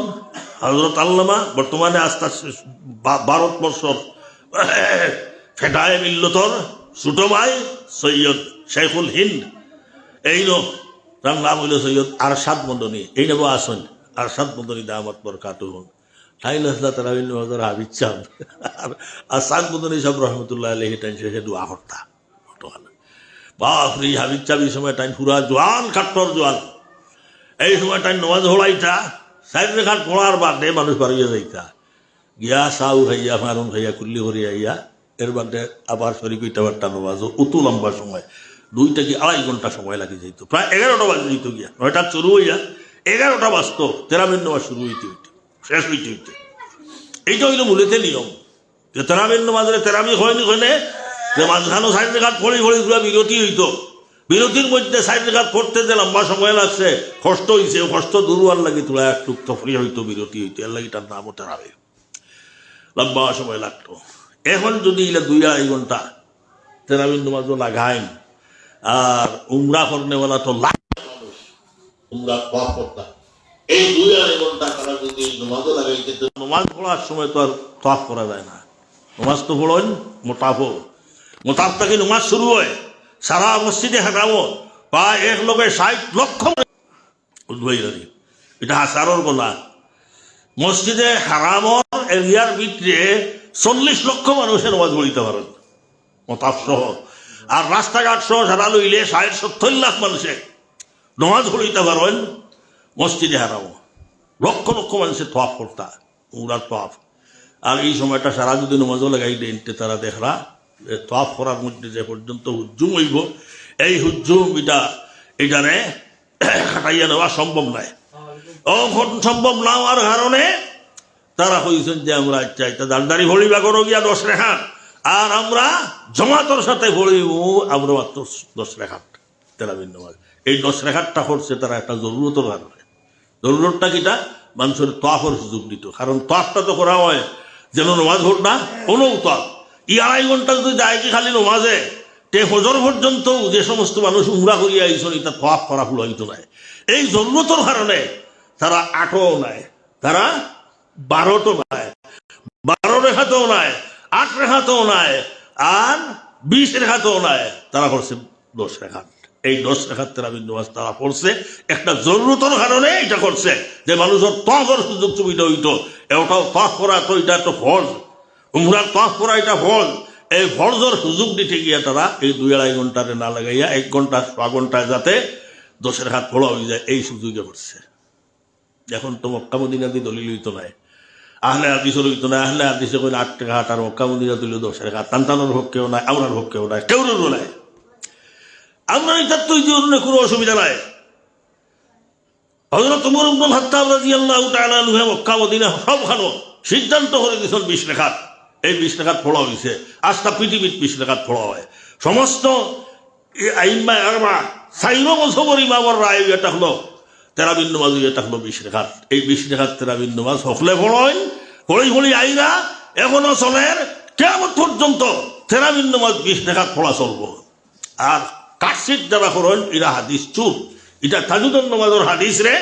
হজরত আল্লামা, বর্তমানে আস্তে আস্তে ভারতবর্ষর ফেটায় মিল্লতর ছোট ভাই সৈয়দ শেখুল হিন্দ, এই তার নাম হইল সৈয়দ আরশাদ মদনী, এই নেব আসন আরশাদ মদনী দামাত বরকাতুহ। ঠাইল আসলা তেরাবিন নামাজের হাবিজ চাঁদ আর সাদ মদনী সাহেব রহমতুল্লাহ আলাইহি টাইম শেষে দোয়া করতা। বাপরি হাবিজ চাঁদ এই সময় টাইম পুরা জোয়ান, কাট্টর জোয়ান। এই সময় টাইম নামাজ হলাইতা, সাইড রেখার পড়ার বাদে মানুষ বাড়িয়ে যাইতা, গিয়া চাউ খাইয়া মারুন খাইয়া কুল্লি করি আইয়া এর বাদে আবার শরীর কইটা বারটা নামাজ অত লম্বা সময় 2 থেকে 2.5 ঘন্টা সময় লাগে যেত, প্রায় 11টা বাজে যেত গিয়া, 9টা শুরু হইয়া 11টা বাজত তেরাবিন নামাজ শুরু হইতে হইতে শেষ হইতে হইতে। এইটা হইল মূলেতে নিয়ম যে তেরাবিন নামাজের তেরামি হয়নি হইলে যে মাঝখানো সাইড রেখাত পড়ি পড়ি পুরা বিরতি হইত, বিরতির মধ্যে সাইড রেখাত পড়তে যে লম্বা সময় লাগছে, কষ্ট হইছে, কষ্ট দূর হওয়ার লাগে তোরা একটু তফরি হইতো, বিরতি হইতো, এর লাগে তার নামও তেরাবি, লম্বা সময় লাগতো। এখন যদি এগুলা 2-2.5 ঘন্টা তেরাবিন নামাজও লাগাইন, আর উমরা করনেওয়ালা তো লাখ মানুষ উমরা পাপ করতা, এই 2-2.5 ঘন্টা তারা যদি নামাজও লাগাইতে, নামাজ পড়ার সময় তো আর তফ করা যায় না। নামাজ তো পড়েন মোটাফো, মোটাফটাকে নামাজ শুরু হয় সারা মসজিদে হারামো প্রায় 160 লক্ষ উদ্ভাই, এটা হাসারর গোলা। মসজিদে হারামর এরিয়ার ভিতরে 40 লক্ষ মানুষের নামাজ পড়িতে পারেন মোতাফ সহ, আর রাস্তাঘাট সহ সারা লইলে 60-70 লাখ মানুষে নামাজ পড়িতে পারেন মসজিদে হারামো। লক্ষ লক্ষ মানুষের তোয়াফ করতা, উমরার তোয়াফ। আর এই সময়টা সারা যদি নামাজও লাগাই দেন, তারা দেখরা তোয়াফ করার মধ্যে যে পর্যন্ত হুজ্জুম হইব, এই হুজ্জুম এখানে খাটাইয়া নেওয়া সম্ভব নয়। সম্ভব না হওয়ার কারণে তারা কইছেন যে আমরা চাইতে দাঁড়দারি ভরিবা করো গিয়া 10 রেখাত, আর আমরা জমাতর সাথে ভরিব আমরা মাত্র 10 রেখাত তেরাবিন নামাজ। এই 10 রেখাতটা করছে তারা একটা জরুরতের কারণে। জরুরতটা কিটা? মানুষের তোয়াফের সুযোগ দিত, কারণ তোয়াফটা তো করা হয় যেন নামাজ ভোট না কোনো তোয়াফ। 2.5 ঘন্টা যদি যায় কি খালি নামাজে, তে ফজর পর্যন্ত যে সমস্ত মানুষ উমরা করিয়া আইসন এটা তোয়াফ করা ফুল হইতো নাই। এই জরুরতের কারণে তারা 8ও নাই, তারা 12টো নাই, 12 রেখাতেও নাই, 8 রেখাতেও নাই, আর 20 রেখাতেও নাই, তারা করছে 10 রেখাত। এই 10 রেখাত তেরাবিন নামাজ তারা পড়ছে একটা জরুরতের কারণে। এটা করছে যে মানুষের তোয়াফের সুযোগ সুবিধা হইতো। এটাও তোয়াফ করা তো এটা একটা ফরজ, উমরার তোয়াফ করা এটা ফরজ। এই ফরজের সুযোগ দিতে গিয়ে তারা এই 2-2.5 ঘন্টাতে না লাগাইয়া 1 ঘন্টা 6 ঘন্টায় যাতে 10 রেখাত পড়া হয়ে যায় এই সুযোগে করছে। এখন তো মক্কা মদিনাতে দলিল হইতো নাই, আহলে হাদিসের হইতো না। আহলে হাদিসে কইলে 8 রেখাত, আর মক্কা মদিনা তুলিল 10 রেখাত। টানটানোর পক্ষেও নাই, আমরার পক্ষেও নাই, কেউরেরও নাই। আমরা এটার তো কোনো অসুবিধা নাই। হযরত ওমর ইবনে খাত্তাব রাদিয়াল্লাহু তাআলা আনহু মক্কা মদিনা সবখানে সিদ্ধান্ত করে দিয়েছেন 20 রেখাত। এই 20 রেখাত পড়া হয়েছে, আজটা পৃথিবীর 20 রেখাত পড়া হয়। সমস্ত আইম্মা আরবা 4 বছর ইমামর রায় এটা হলো তেরাবিন নামাজ, এটা হলো 20 রেখাত। এই 20 রেখাত তেরাবিন নামাজ হকলে পড়েন হলি হলি আইরা এখনো চলেন কিয়ামত পর্যন্ত। তেরাবিন নামাজ 20 রেখাত পড়া চলবো। আর কাশিদ যারা করেন এরা হাদিস চুর। এটা তাজুদুন নামাজের হাদিস রে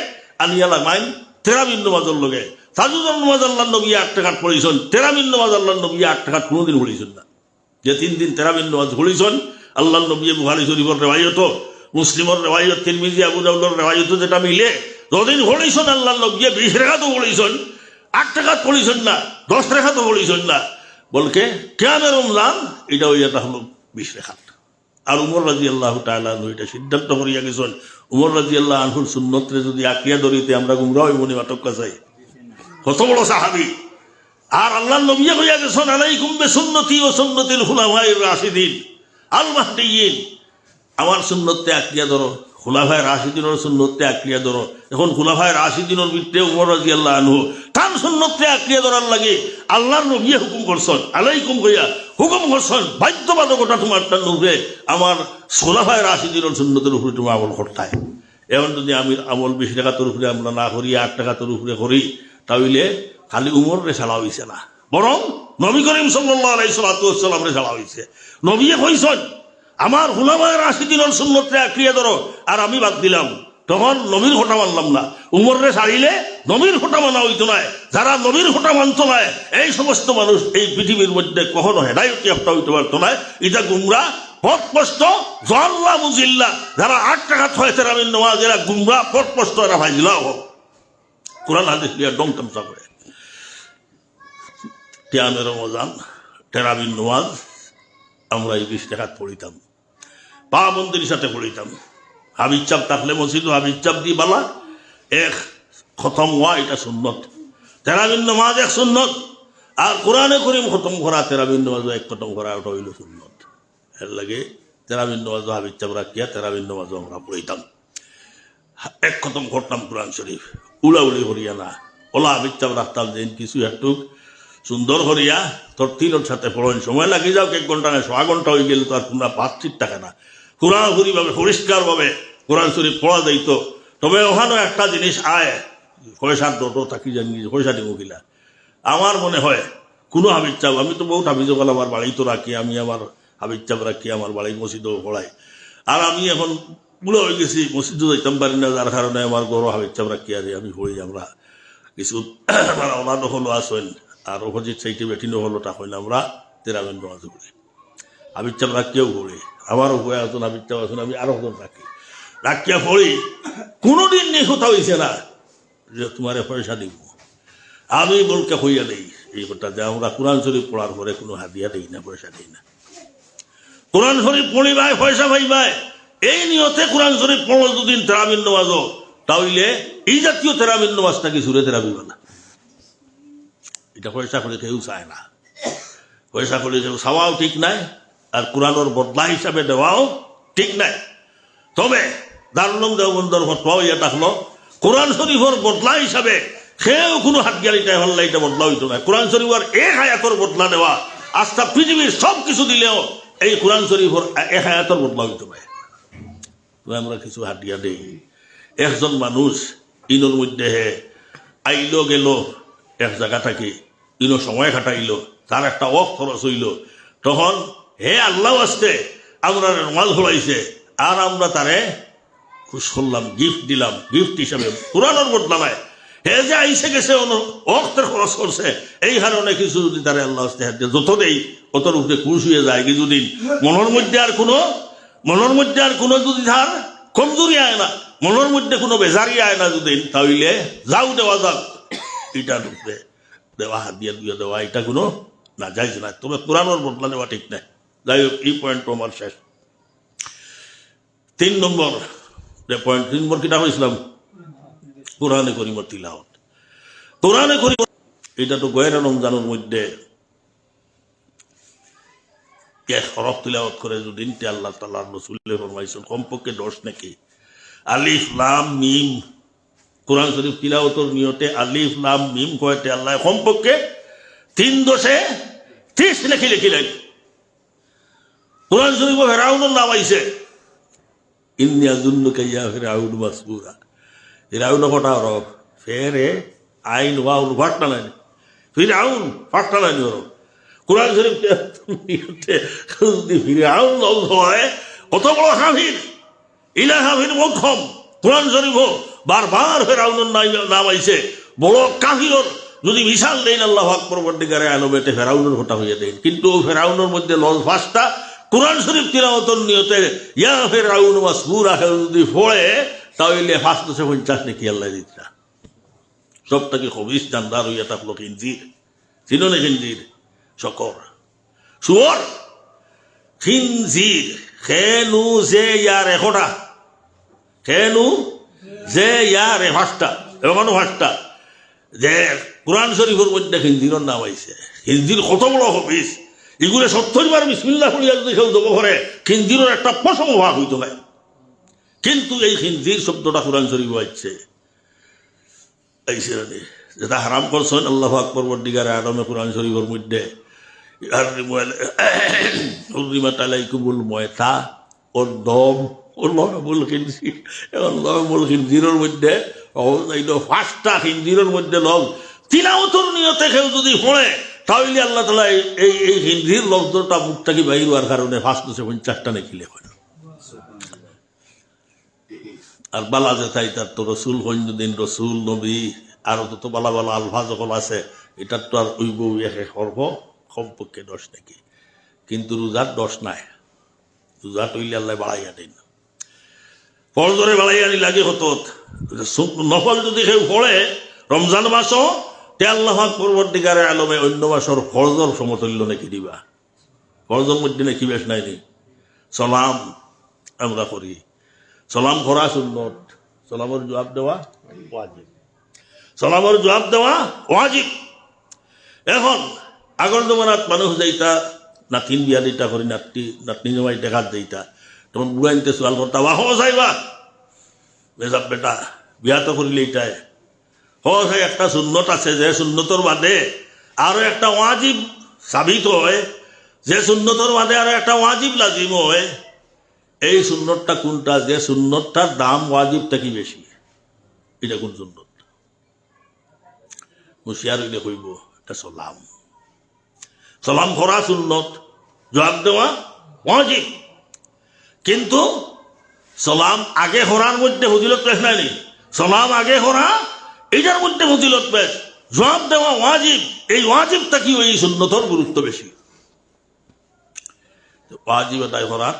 আনিয়া লাগাইন তেরাবিন নামাজের লগে। তাজুদুন নামাজ আল্লাহর নবী 8 রেখাত পড়িয়েছেন, তেরাবিন নামাজ আল্লাহর নবী 8 রেখাত কোনোদিন পড়িয়েছেন না। যে 3 দিন তেরাবিন নামাজ পড়িয়েছেন আল্লাহর নবী বুখারী শরীফের রিওয়ায়াত, মুসলিমের রিওয়ায়াত, তিরমিজি আবু দাউদের রিওয়ায়াত যেটা মিলে যদিন পড়িয়েছেন আল্লাহর নবী 20 রেখাতও পড়িয়েছেন, 8 রেখাত পড়িয়েছেন না, 10 রেখাতও পড়িয়েছেন না। বলকে কিয়ামে রমজান এটা ওই এটা হলো 20 রেখাত। আর উমর রাদিয়াল্লাহু তাআলা আনহু এটা সিদ্ধান্ত করিয়া গেছেন, উমর রাদিয়াল্লাহু আনহুর সুন্নতরে যদি আঁকিয়া ধরিতে আমরা গুমরাহ হইব নি মাতক কাছাই। কত বড় সাহাবী! আর আল্লাহর নবী কইয়া গেছেন আলাইকুম বিসুন্নতি ওয়া সুন্নাতিল খুলাফায়ে রাশিদিন আল মাহদিয়িন। আমার সুন্নতকে আঁকিয়া ধরো, খুলাফায়ে রাশিদিনের সুন্নতকে আঁকিয়া ধরো। এখন খুলাফায়ে রাশিদিনের ভিতরে উমর রাদিয়াল্লাহু আনহু তার সুন্নতকে আঁকিয়া ধরার লাগে আল্লাহর নবী হুকুম করছেন, আলাইকুম কইয়া হুকুম করছেন বাধ্যবাধকতা তোমার তার উপরে আমার খুলাফায়ে রাশিদিনের সুন্নতের উপরে তুমি আমল করতে হয়। এখন যদি আমি আমল 20 টাকার উপরে আমরা না করি 8 টাকার উপরে করি তাহলে খালি উমরে ছাড়া হইছে না, বরং নবী করিম সাল্লাল্লাহু আলাইহি ওয়াসাল্লামরে ছাড়া হইছে। নবীয়ে কইছেন আমার খুলাফায়ে রাশিদিনের সুন্নতরে আঁকড়িয়ে ধরো, আর আমি বাদ দিলাম। তখন নবীর খোটা মানলাম না, উমরে ছাড়িলে নবীর খোটা মানা হইতো না। যারা নবীর খোটা মানত না এই সমস্ত মানুষ এই পৃথিবীর মধ্যে কখনো হেদায়েত একটা হইতে পারতো না। এটা গুমরাহ, পথভ্রষ্ট, জল্লা মুজিল্লা। যারা 8 টাকা ছয় তেরাবির নামাজ, এরা গুমরাহ, পথভ্রষ্ট, এরা ভাইজিলাও হোক। কোরআন হাদিস দিয়ে ডং তামসা করে। কিয়ামে রমজান তেরাবির নামাজ আমরা এই 20 টাকা পড়িতাম, পাবন্দির সাথে পড়িতাম। হাবিজ চাপ থাকলে মসজিদ হাবিজ চাপ দিয়ে বালা এক খতম হওয়া, এটা সুন্নত। তেরাবির নামাজ এক সুন্নত, আর কোরআনে করিম খতম করা, তেরাবির নামাজ এক খতম করা, ওটা হইল সুন্নত। এর লাগে তেরাবির নামাজ হাবিজ চাপ রাখিয়া তেরাবির নামাজ আমরা পড়িতাম, এক খতম করতাম কোরআন শরীফ। উলাউলি করিয়া না, ওলা হাবিজ চাপ রাখতাম যে কিছু একটু সুন্দর করিয়া তরতিলের সাথে পড়েন। সময় লাগি যাও 1 ঘন্টা না 1.5 ঘন্টা হয়ে গেলে তো আর তোমরা পাঁচটির টাকা না, পুরাপুরিভাবে পরিষ্কারভাবে কোরআন শরীফ পড়া যাইত। তবে ওখানেও একটা জিনিস আয়, পয়সার দটো থাকি জানি পয়সা দিব কিলা। আমার মনে হয় কোনো হাবিজ চাপ, আমি তো বহুত হাবিজকাল আমার বাড়িতে রাখি, আমি আমার হাবিজ চাপ রাখি, আমার বাড়ির মসজিদেও পড়াই। আর আমি এখন বুড়ো হয়ে গেছি, মসজিদও যাইতাম পারি না, যার কারণে আমার গরু হাবিজ চাপ রাখি আর আমি পড়ি। আমরা কিছু আমার ওনার হলো আসেন, আর অপোজিট সাইডে বেঠিনো হলো তা হইলে আমরা তেরাবির নামাজ পড়ি, হাবিজ চাপ রাখিয়াও পড়ি। আমারও হয়ে আসুন হাবিজ চাপ আসুন, আমি আরো একজন রাখিয়া পড়ি। কোনোদিন নিখুঁতা হয়েছে না যে তোমার পয়সা দিব। আমি বলকে হইয়া দেই এই কথা যে আমরা কোরআন শরীফ পড়ার পরে কোনো হাদিয়া দেই না, পয়সা দেই না। কোরআন শরীফ পড়িবাই, পয়সা পাইবাই, এই নিয়তে কোরআন শরীফ পড়ো দুদিন তেরাবির নামাজও, তাহলে এই জাতীয় তেরাবির নামাজটা কি সুরে তেরাবিব না। এটা পয়সা করে কেউ চায় না, পয়সা করে কেউ চাওয়াও ঠিক নাই, আর কোরআনের বদলা হিসাবে দেওয়াও ঠিক নাই। তবে দারুল দেওবন্দর ফতোয়া ইয়া থাকলো কোরআন শরীফের বদলা হিসাবে সেও কোনো হাতগাড়িটা হল্লা এটা বদলা হইতো না। কোরআন শরীফের এক আয়াতের বদলা দেওয়া, আস্থা পৃথিবীর সব কিছু দিলেও এই কোরআন শরীফের এক আয়াতের বদলা হইতো না। আমরা কিছু হাতিয়া দেই। একজন মানুষ ইনোর মধ্যে আইলো গেল এক জায়গা থাকি, ইনো সময় কাটাইল, তার একটা খরচ হইল, তখন হে আল্লাহ আসতে আমরা নামাজ পড়াইছে, আর আমরা তারে খুশ করলাম, গিফট দিলাম, গিফট হিসাবে কোরআনের বদলা নাই। হে যে আইসে গেছে অক্তের খরচ করছে, এই কারণে কিছু যদি তারে আল্লাহ আসতে যত দেই অতর উপরে খুশ হয়ে যায়। কিছুদিন মনের মধ্যে আর কোনো যদি তার কমজোরি আয় না, মনের মধ্যে কোনো বেজারি আয় না যদি, তাহলে যাও দেওয়া যাক, এটার উপরে দেওয়া হাত দিয়ে দিয়ে দেওয়া এটা কোনো না যাইছে না। তবে কোরআনের বদলা দেওয়া ঠিক নাই। যাই হোক, এই পয়েন্ট আমার শেষ। 3 নম্বর যে পয়েন্ট, 3 নম্বর কিটা হয়েছিলাম কোরআনে করিমর তিলাওয়াত। কোরআনে করিম এটা তো গয়ের রমজানের মধ্যে হরফ তিলাওয়াত করে যদি আল্লাহ তাআলা রাসূলের ফরমাইছেন কমপক্ষে 10 নাকি আলিফ লাম মিম, কোরআন শরীফ তিলাওয়াতের নিয়তে আলিফ লাম মিম কয়তে আল্লাহ কমপক্ষে 3 দশে 30 লিখিলেন। কোরআন শরীফে ফেরাউনের নাম আইছে, ইন্নী আযুন্নুকা ইয়া ফিরআউন মাসবুরা। ফিরআউন কটা হরফ, ফেরে আইন ওয়াউল ফাটনা নাই, ফিরআউন ফাটনা নাই হরফ। কোরআন শরীফ যদি ফিরআউন লফজ হয়, কত বড় কাফির, ইলা কাফির মুখম। কোরআন শরীফ বারবার ফেরাউনের নাম আইছে, বড় কাফিরর যদি মিশাল দেন আল্লাহু আকবার পরবর্তীকালে আলমেতে ফেরাউনের ঘটা হইয়া দেন। কিন্তু ফেরাউনের মধ্যে লজ ফাঁসটা কোরআন শরীফ তিলাওয়াতের নিয়তে ইয়া ফিরআউন মাসবুরা যদি পড়ে, তাহলে 550 নাকি আল্লাহ দিতা। সবটাকে খবিস জানদার হইয়া থাকলো খিনজির, চিনো না খিনজির, শকর, শুয়োর, খিনজির, খেনু যে ইয়ার এখটা, খেনু যে ইয়ার ফাঁসটা এমন ফাঁসটা যে কোরআন শরীফের মধ্যে খিনজির নাম আইছে। খিনজির কত বড় খবিস, এগুলো 70 বার বিসমিল্লাহ পড়িয়া যদি কেউ দেবো করে খিনজিরের একটা পশম ভাগ হইতো না। কিন্তু এই খিনজির শব্দটা কোরআন শরীফ আইছে, যেটা হারাম করছেন আল্লাহু আকবার পরবর্তীকালে আদমে কোরআন শরীফের মধ্যে হুররিমাত আলাইকুমুল মায়তা ওয়াদ-দাম লহমুল খিনজির। এখন লহমুল খিনজিরের মধ্যে পাঁচটা খিনজিরের মধ্যে লগ তিলাওয়াতের নিয়তে কেউ যদি পড়ে তাহলে আল্লাহ তাআলা এই খিনজির লফজটা মুখ থেকে বাইর হওয়ার কারণে 550টা নাকি লেখেন। আর বালা যে তাই তার তো রসুল হইদিন রসুল নবী আরো তো বালা বালা আলফা যখন আছে এটার তো আর ওই বউ একে সর্ব কমপক্ষে 10 নাকি, কিন্তু রোজার 10 নাই। রোজা তৈলি আল্লাহ বাড়াইয়া দেন, ফরজরে বাড়াইয়া নি লাগে হতো। নফল যদি কেউ পড়ে রমজান মাসও তে আল্লাহ পরবর্তীকারে আলমে অন্য মাসের ফরজর সমতুল্য নাকি দিবা। ফরজর মধ্যে নাকি বেশ নাই নি। সালাম আমরা করি, সালাম করা সুন্নত, সালামের জবাব দেওয়া ওয়াজিব, সালামের জবাব দেওয়া ওয়াজিব। এখন আগর জমানাত মানুষ যাইতা নাতিন বিয়া দিতা করি নাতনি জমাই দেখাত যাইতা, তখন বুড়া নিতে সোয়াল করতা বা হো যাইবা বেজাব বেটা বিয়া তো করিলে এইটাই হয়। একটা সুন্নত আছে যে সুন্নতর বাদে আরো একটা ওয়াজিব সাবিত হয়, যে সুন্নতর বাদে আরো একটা ওয়াজিব লাজিম হয়। এই সুন্নতটা কোনটা? যে সুন্নতটার দাম ওয়াজিব থেকে বেশি। এটা কোন সুন্নত? হুঁশিয়ার হইলে কইব এটা সালাম। সালাম করা সুন্নত, জবাব দেওয়া ওয়াজিব। কিন্তু সালাম আগে করার মধ্যে ফজিলত পেশ নাই। সালাম আগে করা এইটার মধ্যে ফজিলত পেশ, জবাব দেওয়া ওয়াজিব। এই ওয়াজিবটা কি ওই সুন্নতর গুরুত্ব বেশি। ওয়াজিব আদায় করার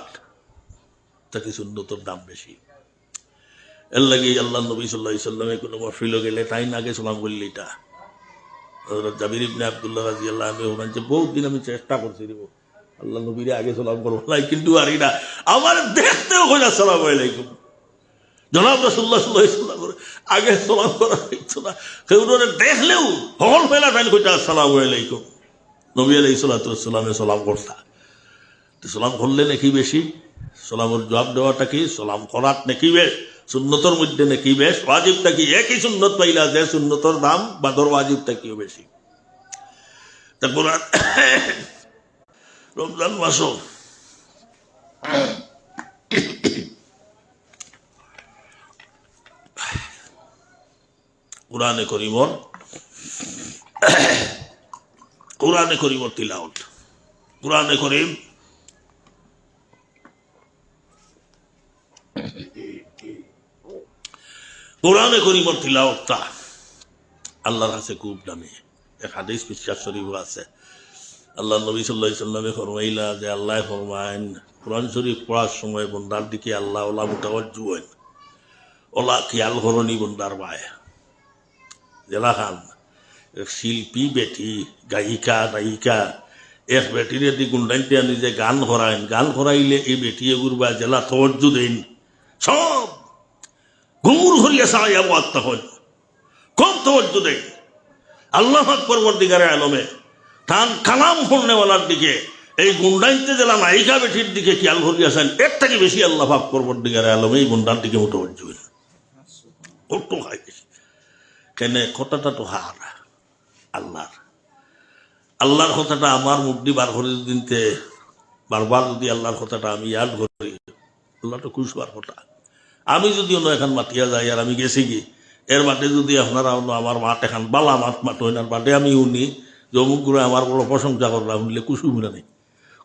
তাকে সুন্নতর দাম বেশি। এর লাগে আল্লাহ নবী সাল্লাল্লাহু আলাইহি সাল্লামে কোনো মহফিলে গেলে তাই না আগে সালাম করলে এটা জাবির ইবনে আব্দুল্লাহ রাদিয়াল্লাহু আনহু বলেন যে বহুত দিন আমি চেষ্টা করছি দিব আল্লাহ নবীরে আগে সালাম করবো না, কিন্তু পারি না। আমার দেখতেও কই আসসালামু আলাইকুম। জনাব রাসূলুল্লাহ সাল্লাল্লাহু আলাইহি সাল্লাম আগে সালাম করা হইতো না, কেউ দেখলেও হল ফেলা টাইম কইতা আসসালামু আলাইকুম। নবী আলাইহিস সালাতু ওয়াস সালামে সালাম করতা। তো সালাম করলে নাকি বেশি, সালামের জবাব দেওয়াটা কি, সালাম করাত নাকি বেশ, সুন্নতর মধ্যে নাকি বেশ, ওয়াজিবটা কি একই সুন্নত পাইলা যে সুন্নতর দাম বাদর ওয়াজিবটা কিও বেশি। তারপর রমজান মাসও কোরআনে করিমর তিলাওয়াত, কোরআনে করিম কোরআনে করিমর তিলাওয়াতটা আল্লাহর কাছে খুব দামি। এক হাদিস বিশ্বাস শরীফ আছে, আল্লাহ নবী সাল্লাল্লাহু আলাইহি সাল্লামে ফরমাইলা যে আল্লাহ ফরমায়েন কোরআন শরীফ পড়ার সময় বন্দার দিকে আল্লাহ ওলা মুতাওয়াজ্জু হন, ওলা খেয়াল করনি বন্দার বায়। জেলা খান এক শিল্পী বেটি গায়িকা নায়িকা এক বেটিরে দি গুন্ডাইতে আনি যে গান করাইন, গান করাইলে এই বেটি এগুরবা জেলা তওয়াজ্জু দেন, সব ঘুমুর হরিয়া সারাইয়া ওয়াত্তা হন, খুব তওয়াজ্জু দেন। আল্লাহ পরবর্তীকারে আলমে তার কালাম পড়নেওয়ালার দিকে এই গুন্ডাইতে জেলা নায়িকা বেটির দিকে খেয়াল করিয়াছেন, এর থেকে বেশি আল্লাহ পরবর্তীকারে আলমে এই গুন্ডার দিকে মুতওয়াজ্জু হন। কত হয় কেন? কথাটা তো হার আল্লাহর কথাটা আমার মুখ দিয়ে বার করে দিনতে বারবার যদি আল্লাহর কথাটা আমি ইয়াদ করি, আল্লাহ তো খুশ হওয়ার কথা। আমি যদি অন্য এখন মাতিয়া যাই আর আমি গেছি কি এর বাদে যদি আপনারা অন্য আমার মাঠ এখন বালা মাঠ মাঠনার বাদে আমি শুনি যে অমুক করে আমার বড় প্রশংসা করলাম, শুনলে খুশি মিলা নেই,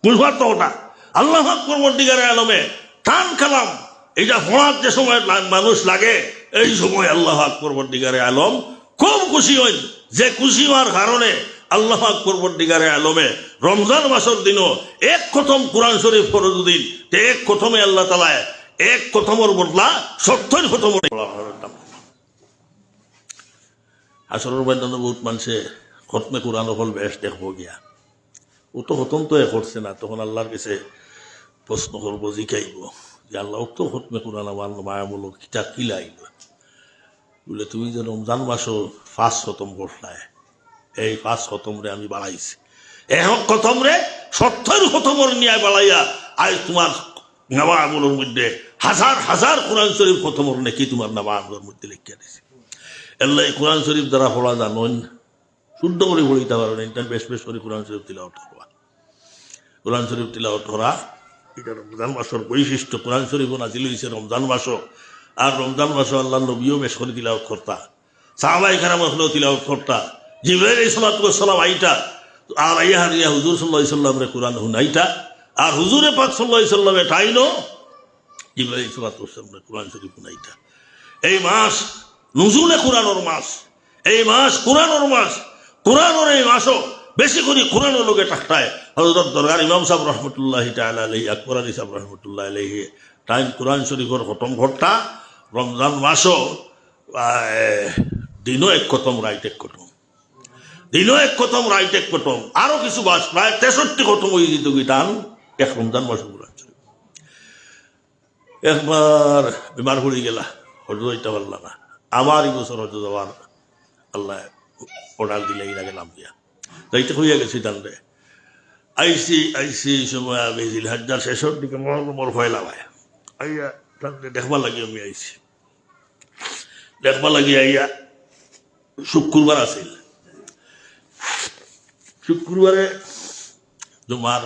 খুশ হওয়ার তো ওটা। আল্লাহ পরবর্তীকারে আলমে টান কালাম এটা পড়ার যে সময় মানুষ লাগে, এই সময় আল্লাহ পরবর্তীকারে আলম খুব খুশি হন। যে খুশি হওয়ার কারণে আল্লাহ পরবর্তীকারে আলমে রমজান মাসের দিনও এক খতম কোরআন শরীফ ফরজুদ্দিন এক খতমে আল্লাহ তাআলা এক খতমের বদলা 70 খতম। আসরের ময়দানে বহুত মানুষে খতমে কোরআন ফল বেশ দেখবো গিয়া, ও তো খতম তো করছে না, তখন আল্লাহর কাছে প্রশ্ন করবো, জিকাইব যে আল্লাহ তো খতমে কোরআন আমার মায়ামূলক কিতাব কিলাইল বলে তুমি যে রমজান মাসও 5 খতম করলায়, এই 5 খতমরে আমি বাড়াইছি, এখন খতমরে 70 খতমর নিয়ে বাড়াইয়া আজ তোমার নামাজের মধ্যে হাজার হাজার কোরআন শরীফ খতমর নাকি তোমার নামাজের মধ্যে লিখিয়া দিছে। আল্লাহ কোরআন শরীফ দ্বারা পড়া জানেন, শুদ্ধ করে পড়িতে পারেন, বেশ বেশ করে কোরআন শরীফ তিলাওয়াত করা, কোরআন শরীফ তিলাওয়াত করা এটা রমজান মাসের বৈশিষ্ট্য। কোরআন শরীফ নাজিল হয়েছে রমজান মাসও, আর রমজান মাসও আল্লাহ নবীও বেশ করে তিলাওয়াত করতা, সাহাবায়ে কেরাম হলেও তিলাওয়াত করতা, জিবরাইল আলাইহিস সালাম আইতা আর আইয়া হারিয়া হুজুর সাল্লাল্লাহু আলাইহি সাল্লামের কোরআন হুনাইতা, আর হুজুরে পাক সাল্লাল্লাহু আলাইহি সাল্লামে টাইনো জিবরাইল আলাইহিস সালামের কোরআন শরীফ হুনাইতা। এই মাস নুজুলে কোরআনের মাস, এই মাস কোরআনের মাস, কোরআনের এই মাসও বেশি করে কোরআনের লোকে টাকায় হযরত দরগার ইমাম সাহেব রহমতুল্লাহি তাআলা আলাইহি, আকবর আলী সাহেব রহমতুল্লাহ আলাইহি টাইম কোরআন শরীফের খতম ঘটতা। রমজান মাসও দিনও এক খতম, রাইট এক খতম, দিনও এক খতম, রাইট এক খতম, আরো কিছু মাস প্রায় 63 খতম হয়ে যেত টান এক রমজান মাস কোরআন শরীফ। একবার বিমার পড়ে গেলা, হজ হইতে পারলাম না, আবার এই বছর হজ যাওয়ার আল্লাহ অর্ডার দিলে এর আগে নাম দিয়া যাইতে হইয়া গেছি টানরে। আইসি সময় বেজিল হাজার শেষের দিকে মোর ভয় লাগায় আইয়া টানরে দেখবা লাগি, আমি আইসি দেখবা লাগি আইয়া শুক্রবার আছিল, শুক্রবারে জুমার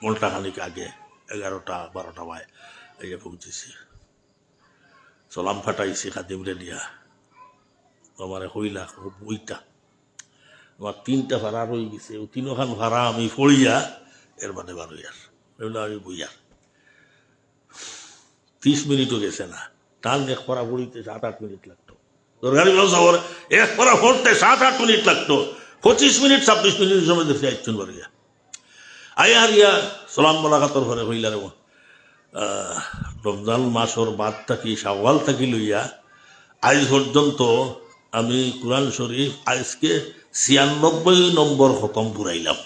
ঘন্টা খানিক আগে 11টা-12টা বাজে আইয়া পৌঁছেছি, সালাম ফাটাইছি খাদিমরে দিয়া, আমার হইলা বইটা আমার 3টা ভাড়া রয়ে গেছে, ও 3খান ভাড়া আমি পড়িয়া এর বাদে বার হইয়ার আমি বইয়ার 30 মিনিটও গেছে না, টান এক পড়া পড়িতে 7-8 মিনিট লাগতো, দরকারি শহর এক পড়া পড়তে 7-8 মিনিট লাগতো, 25 মিনিট 26 মিনিটের সময় দেখে আইতুন বাড়িয়া আইয়া হারিয়া সালাম মোলাকাতর ঘরে হইলা রে রমজান মাসের বাদ থাকি শাওয়াল থাকি লইয়া আজ পর্যন্ত আমি কোরআন শরীফ আজকে 96 নম্বর খতম পুরাইলাম।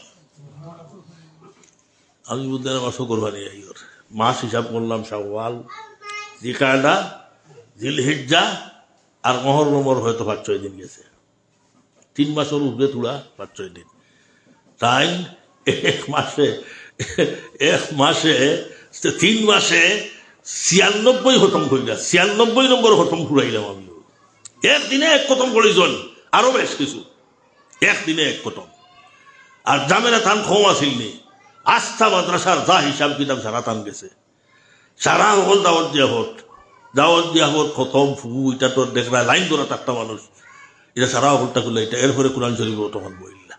আমি বুঝলাম আমার শকর বানি মাস হিসাব করলাম, শাওয়াল, জিলকাদা, জিলহিজ্জা আর মুহররম হয়তো 5-6 দিন গেছে, 3 মাসের উপরে তুলা 5-6 দিন, তাই এক মাসে 3 মাসে 96 খতম করিলা, 96 নম্বর খতম ফুরাইলাম আমি। একদিনে এক খতম করেছেন, আরো বেশ কিছু একদিনে এক খতম। আর জামেরা তান কম আসিল নি, আস্থা মাদ্রাসার যা হিসাব কিতাব সারা তান গেছে, সারা হল দাওয়াত দিয়া হত খতম ফু, এটা তোর দেখরা লাইন ধরা থাকতা মানুষ, এটা সারা হলটা করলে এটা এরপরে কোরআন শরীফ তখন বইলা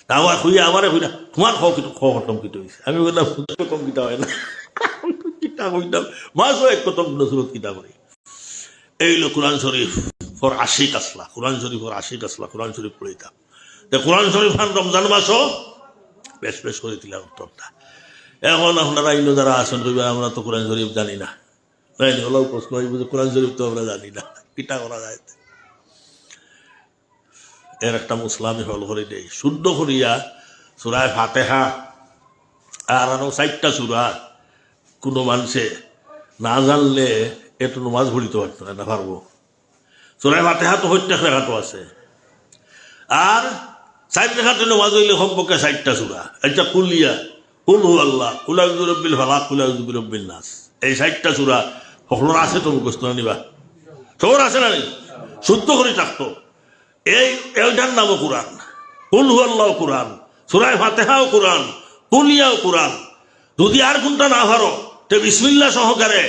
আমার হইয়া আমারে হইলা তোমার খতম কিটা হয়েছে, আমি বললাম খতম কিটা হয় না, কিতা কইতাম মাসও এক খতম নসরত কিতা করি। এইলো কোরআন শরীফ ফর আশিক আসলা, কোরআন শরীফ ফর আশিক আসলা, কোরআন শরীফ পড়িতাম। কোরআন শরীফ খান রমজান মাসও বেশ বেশ করে দিলাম উত্তরটা। এখন আপনারা ইনো যারা আসন কইবা আমরা তো কোরআন শরীফ জানি না, ওলাও প্রশ্ন হইব যে কোরআন শরীফ তো আমরা জানি না, কিতা করা যায়? এর একটা মুসলামি হল করে দেয় শুদ্ধ করিয়া সূরা ফাতিহা আর আরো 4টা সূরা কোনো মানুষে না জানলে এত নামাজ পড়িতে পারতো না, পারবো। সূরা ফাতিহা তো 70 রাকাত আছে, আর 4 রাকাত নামাজ হইলে কমপক্ষে 4টা সূরা, একটা কুলিয়া, কুল হু আল্লাহ, কুল আউযু বিরাব্বিল ফালাক, কুল আউযু বিরাব্বিন নাস, এই 4টা সূরা সকলের আছে তো মুখস্থ নিবা, সবার আছে না? শুদ্ধ করে থাকতো। এইটার নামও কোরআন, কুল হু আল্লাহ কোরআন, সূরা ফাতিহাও কোরআন, কুলিয়াও কোরআন। যদি আর কোনটা না পারো তো বিসমিল্লাহ সহকারে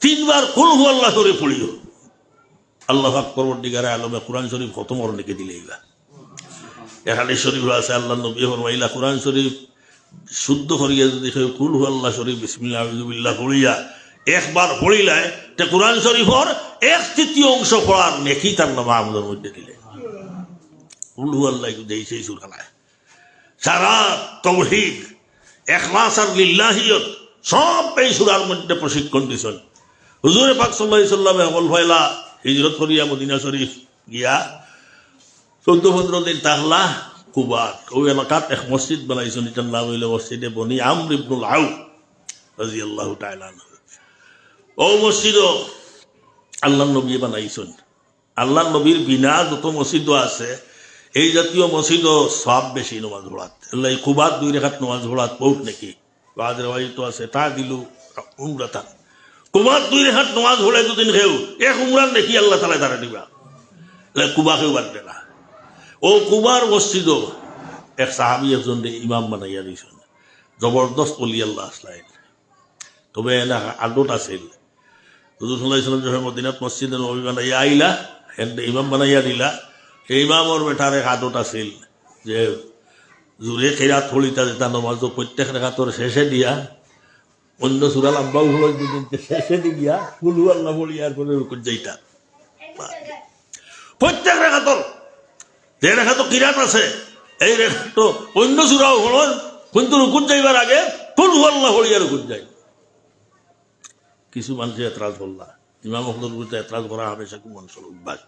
3 বার কুল হু আল্লাহ করে পড়িও। আল্লাহ পাক পরবর্তীকালে আলমে কোরআন শরীফ খতম করে লিখে দিলেইবা। হাদিস শরীফ আছে আল্লাহ নবী ফরমাইলা কোরআন শরীফ শুদ্ধ করিয়া যদি কুল হু আল্লাহ শরীফ বিসমিল্লাহ আউযুবিল্লাহ পড়িয়া একবার পড়িলে তে কোরআন শরীফের 1/3 অংশ পড়ার নেকি তার নাম আমাদের মধ্যে দিলে। কুল হু আল্লাহ দেই সেই সূরায় সারা তাওহীদ, ইখলাস আর লিল্লাহিয়ত সব এই সূরার মধ্যে প্রশিক্ষণ দিছেন। হুজুর পাক সাল্লাল্লাহু আলাইহি সাল্লামে আমল ভাইলা হিজরত করিয়া মদিনা শরীফ গিয়া 14-15 দিন তাহলা কুবা ওই এলাকাত এক মসজিদ বানাইছেন, এটার নাম হইল মসজিদে বনি আমর ইবনুল আউফ রাদিয়াল্লাহু তাআলা আনহু। ও মসজিদও আল্লাহর নবী বানাইছেন। আল্লাহর নবীর বিনা যত মসজিদও আছে এই জাতীয় মসজিদও সব বেশি নামাজ পড়াত, এই কুবাত 2 রাকাত নামাজ পড়াত বহুত নাকি বাদ রেওয়ায়ত আছে। তা দিলু উমরাতা কুবাত 2 রাকাত নামাজ পড়ে দুদিন খেউ এক উমরার নাকি আল্লাহ তাআলা তারা দিবা, কুবা কেউ বাদ দেনা। ও কুবার মসজিদও এক সাহাবী একজন ইমাম বানাইয়া দিয়েছেন, জবরদস্ত অলি আল্লাহ আসলাই তবে এনে আদত আছিল হুজুর সাল্লাল্লাহু আলাইহি ওয়াসাল্লাম যখন মদিনাত মসজিদে নববী বানাইয়া আইলা এন্ড ইমাম বানাইয়া দিলা সেই ইমামর বেটার এক আদত আছিল যে জোরে খেরাত ফলিতা যেটা নমাজ প্রত্যেক রেখাতর শেষে দিয়া অন্য সুরা লম্বাও হলো শেষে দিয়া কুলু আল্লাহ বলি আর করে রুকুত যাইতা প্রত্যেক রেখাতর যে রেখাতো কিরাত আছে এই রেখাতো অন্য সুরাও হলো কিন্তু রুকুত যাইবার আগে কুলু আল্লাহ বলি আর রুকুত যাই কিছু মানুষ এতরাজ করলা ইমাম হকদের বিরুদ্ধে এতরাজ করা হামেশা খুব মানুষের অভ্যাস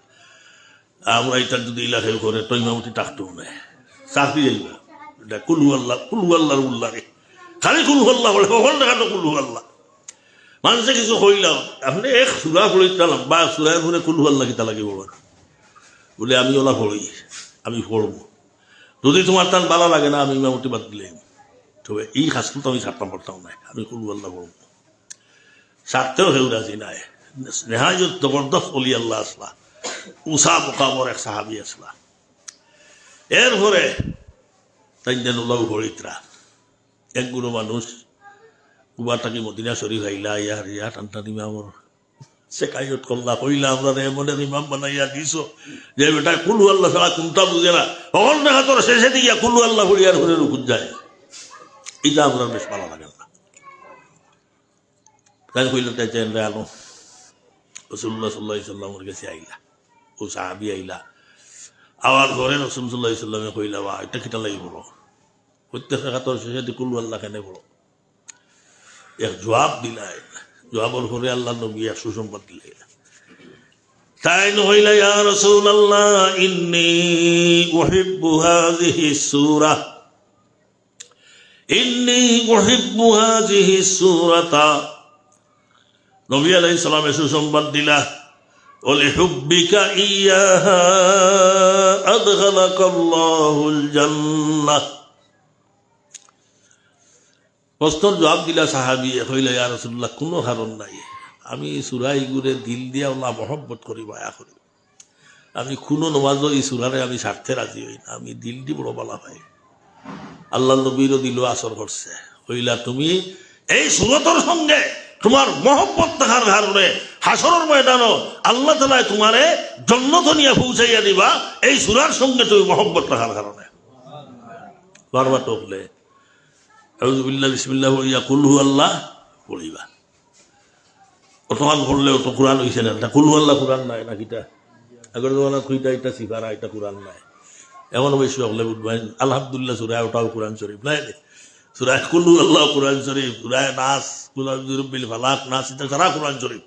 আমরা এটা যদি ইলাকায় করে তো ইমামতি টাকতেও নেয় চাকরি যাইবা এটা কুলু আল্লাহর উল্লাহ রে খালি কুলু আল্লাহ বলে সকল দেখাতো কুলু আল্লাহ মানুষে কিছু কইলাম আপনি এক সুরা পড়িতাম বা সুরায় ঘুরে কুলু আল্লাহ কিতা লাগিব বলে আমি ওলা পড়ি আমি পড়বো যদি তোমার তার ভালো লাগে না আমি ইমামতি বাদ দিলে তবে এই খাসটো তো আমি ছাড়তাম পড়তাম নাই আমি কুলু আল্লাহ পড়বো সারতেও হেউ রাজি নাই নেহায়ত জবরদস্ত অলি আল্লাহ আসলা উষা মোকামর এক সাহাবি আসলা এরপরে তাই যেন লঘু হরিত্রা একগুলো মানুষ কুবার থাকি মদিনা শরীফ আইলা ইয়ার ইয়া টানটান ইমামর শেখায়ত করলা কইলা আমরা এমনের ইমাম বানাইয়া দিছ যে বেটা কুলু আল্লাহ ছাড়া কোনটা বুঝে না সকল দেখা তোর শেষে দিয়া কুলু আল্লাহ বলিয়ার ঘরে রুকুত যায় এটা আমরা বেশ ভালো লাগে না তাই কইল তাই চেন রে আলো রাসূলুল্লাহ সাল্লাল্লাহু আলাইহি সাল্লামের কাছে আইলা ও সাহাবী আইলা আওয়ার ঘরে রাসূল সাল্লাল্লাহু আলাইহি সাল্লামে কইলা বা এটা কিটা লাগি বলো প্রত্যেক রাকাতর শেষে দি কুলু আল্লাহ কেন বলো এক জবাব দিলা জবাবর ঘরে আল্লাহ নবী এক সুসংবাদ দিলে তাই কইলা ইয়া রাসূলুল্লাহ ইন্নী উহিব্বু হাযিহি সূরা ইন্নী উহিব্বু হাযিহি সূরাতা নবী আলাইহিস সালামে সুসংবাদ দিলা ওলি হুব্বিকা ইয়াহা আদখালাকাল্লাহুল জান্নাহ প্রশ্নের জবাব দিলা সাহাবী কইলা ইয়া রাসূলুল্লাহ কোনো কারণ নাই আমি সূরা ইগুরে দিল দিয়া আল্লাহ মহব্বত করি মায়া করি আমি কোনো নমাজ এই সূরারে আমি স্বার্থে রাজি হই না আমি দিল দি বড় বালা ভাই আল্লাহ নবীরও দিল আসর করছে কইলা তুমি এই সূরাতের সঙ্গে তোমার মহব্বত থাকার কারণে হাসরের ময়দানও আল্লাহ তাআলা তোমারে জান্নাত নিয়ে পৌঁছাইয়া দিবা এই সূরার সঙ্গে তুমি মহব্বত রাখার কারণে বারবার বলে আউযু বিল্লাহি বিসমিল্লাহ ওয়া কুল হু আল্লাহ পড়িবা অতমান পড়লেও তো কোরআন হইছে না কুল হু আল্লাহ কোরআন নাই না কিটা আগের জমানা কইতা এটা সিফারা এটা কোরআন নাই এমন বেশি হলে বুঝবেন আলহামদুলিল্লাহ সূরা ওটাও কোরআন শরীফ নাই সূরা কুল হু আল্লাহ কোরআন শরীফ সূরা নাস কুল আউযু বিল ফালাক নাস এটা সারা কোরআন শরীফ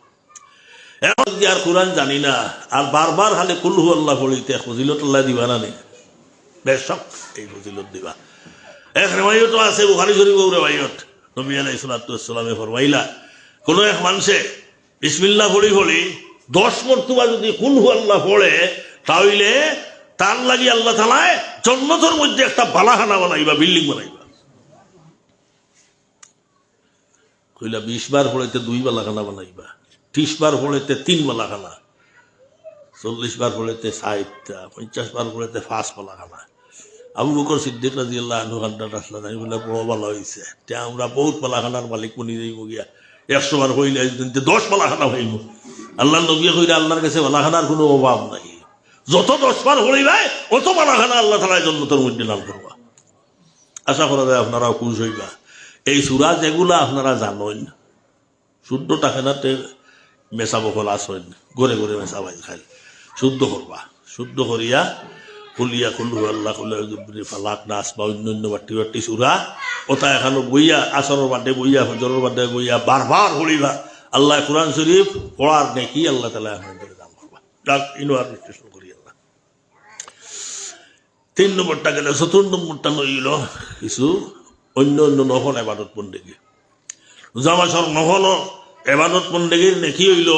এখন কি আর কোরআন জানি না আর বারবার খালি কুল হু আল্লাহ পড়িতে ফজিলত আল্লাহ দিবা না নে বেশক এই ফজিলত দিবা এক রিওয়ায়াত আছে বুখারী শরীফের রিওয়ায়াত নবী আলাইহিস সালামে ফরমাইলা কোন এক মানুষে বিসমিল্লাহ পড়ি 10 মর্তবা যদি কুল হু আল্লাহ পড়ে তাহলে তার লাগি আল্লাহ তাআলা জান্নাতের মধ্যে একটা বালাখানা বানাইবা বিল্ডিং বানাইবা কইলা 20 বার পড়িতে 2 বালাখানা বানাইবা 30 বার পড়িতে 3 বালাখানা 40 বার পড়িতে 60টা 50 বার পড়িতে 5 বালাখানা আবু বকর সিদ্দিক রাদিয়াল্লাহু আনহু কান্দাটা আসলেন আমি বলে বড় ভালো হইছে তে আমরা বহুত বালাখানার মালিক বনি যাইব গিয়া 100 বার হইলে 10 বালাখানা হইব আল্লাহ নবী কইরা আল্লাহর কাছে বালাখানার কোনো অভাব নাই যত 10 বার হইবে অত বালাখানা আল্লাহ তাআলা জান্নাতের মধ্যে দান করবা আশা করা যায় আপনারাও খুশ হইবা এই সূরা যেগুলা আপনারা জানেন শুদ্ধ টাকাতে মেসা বকল আসেন গরে গরে মেসা ভাই খাই শুদ্ধ করবা শুদ্ধ করিয়া কুলিয়া কুল্লু আল্লাহ কুল্লু ফালাক নাস বা অন্যান্য বাটি বাটি সূরা ওটা এখানে বইয়া আসরের বাদে বইয়া ফজরের বাদে বইয়া বারবার পড়িবা আল্লাহ কোরআন শরীফ পড়ার নেকি আল্লাহ তাআলা আপনাদের দান করবা ডাক ইনওয়ার বিশ্লেষণ করি আল্লাহ 3 নম্বরটা গেল 4 নম্বরটা নইল কিছু অন্য অন্য নফল ইবাদত বন্দেগী রোজা মাসের নফল ইবাদত বন্দেগীর নেকি হইল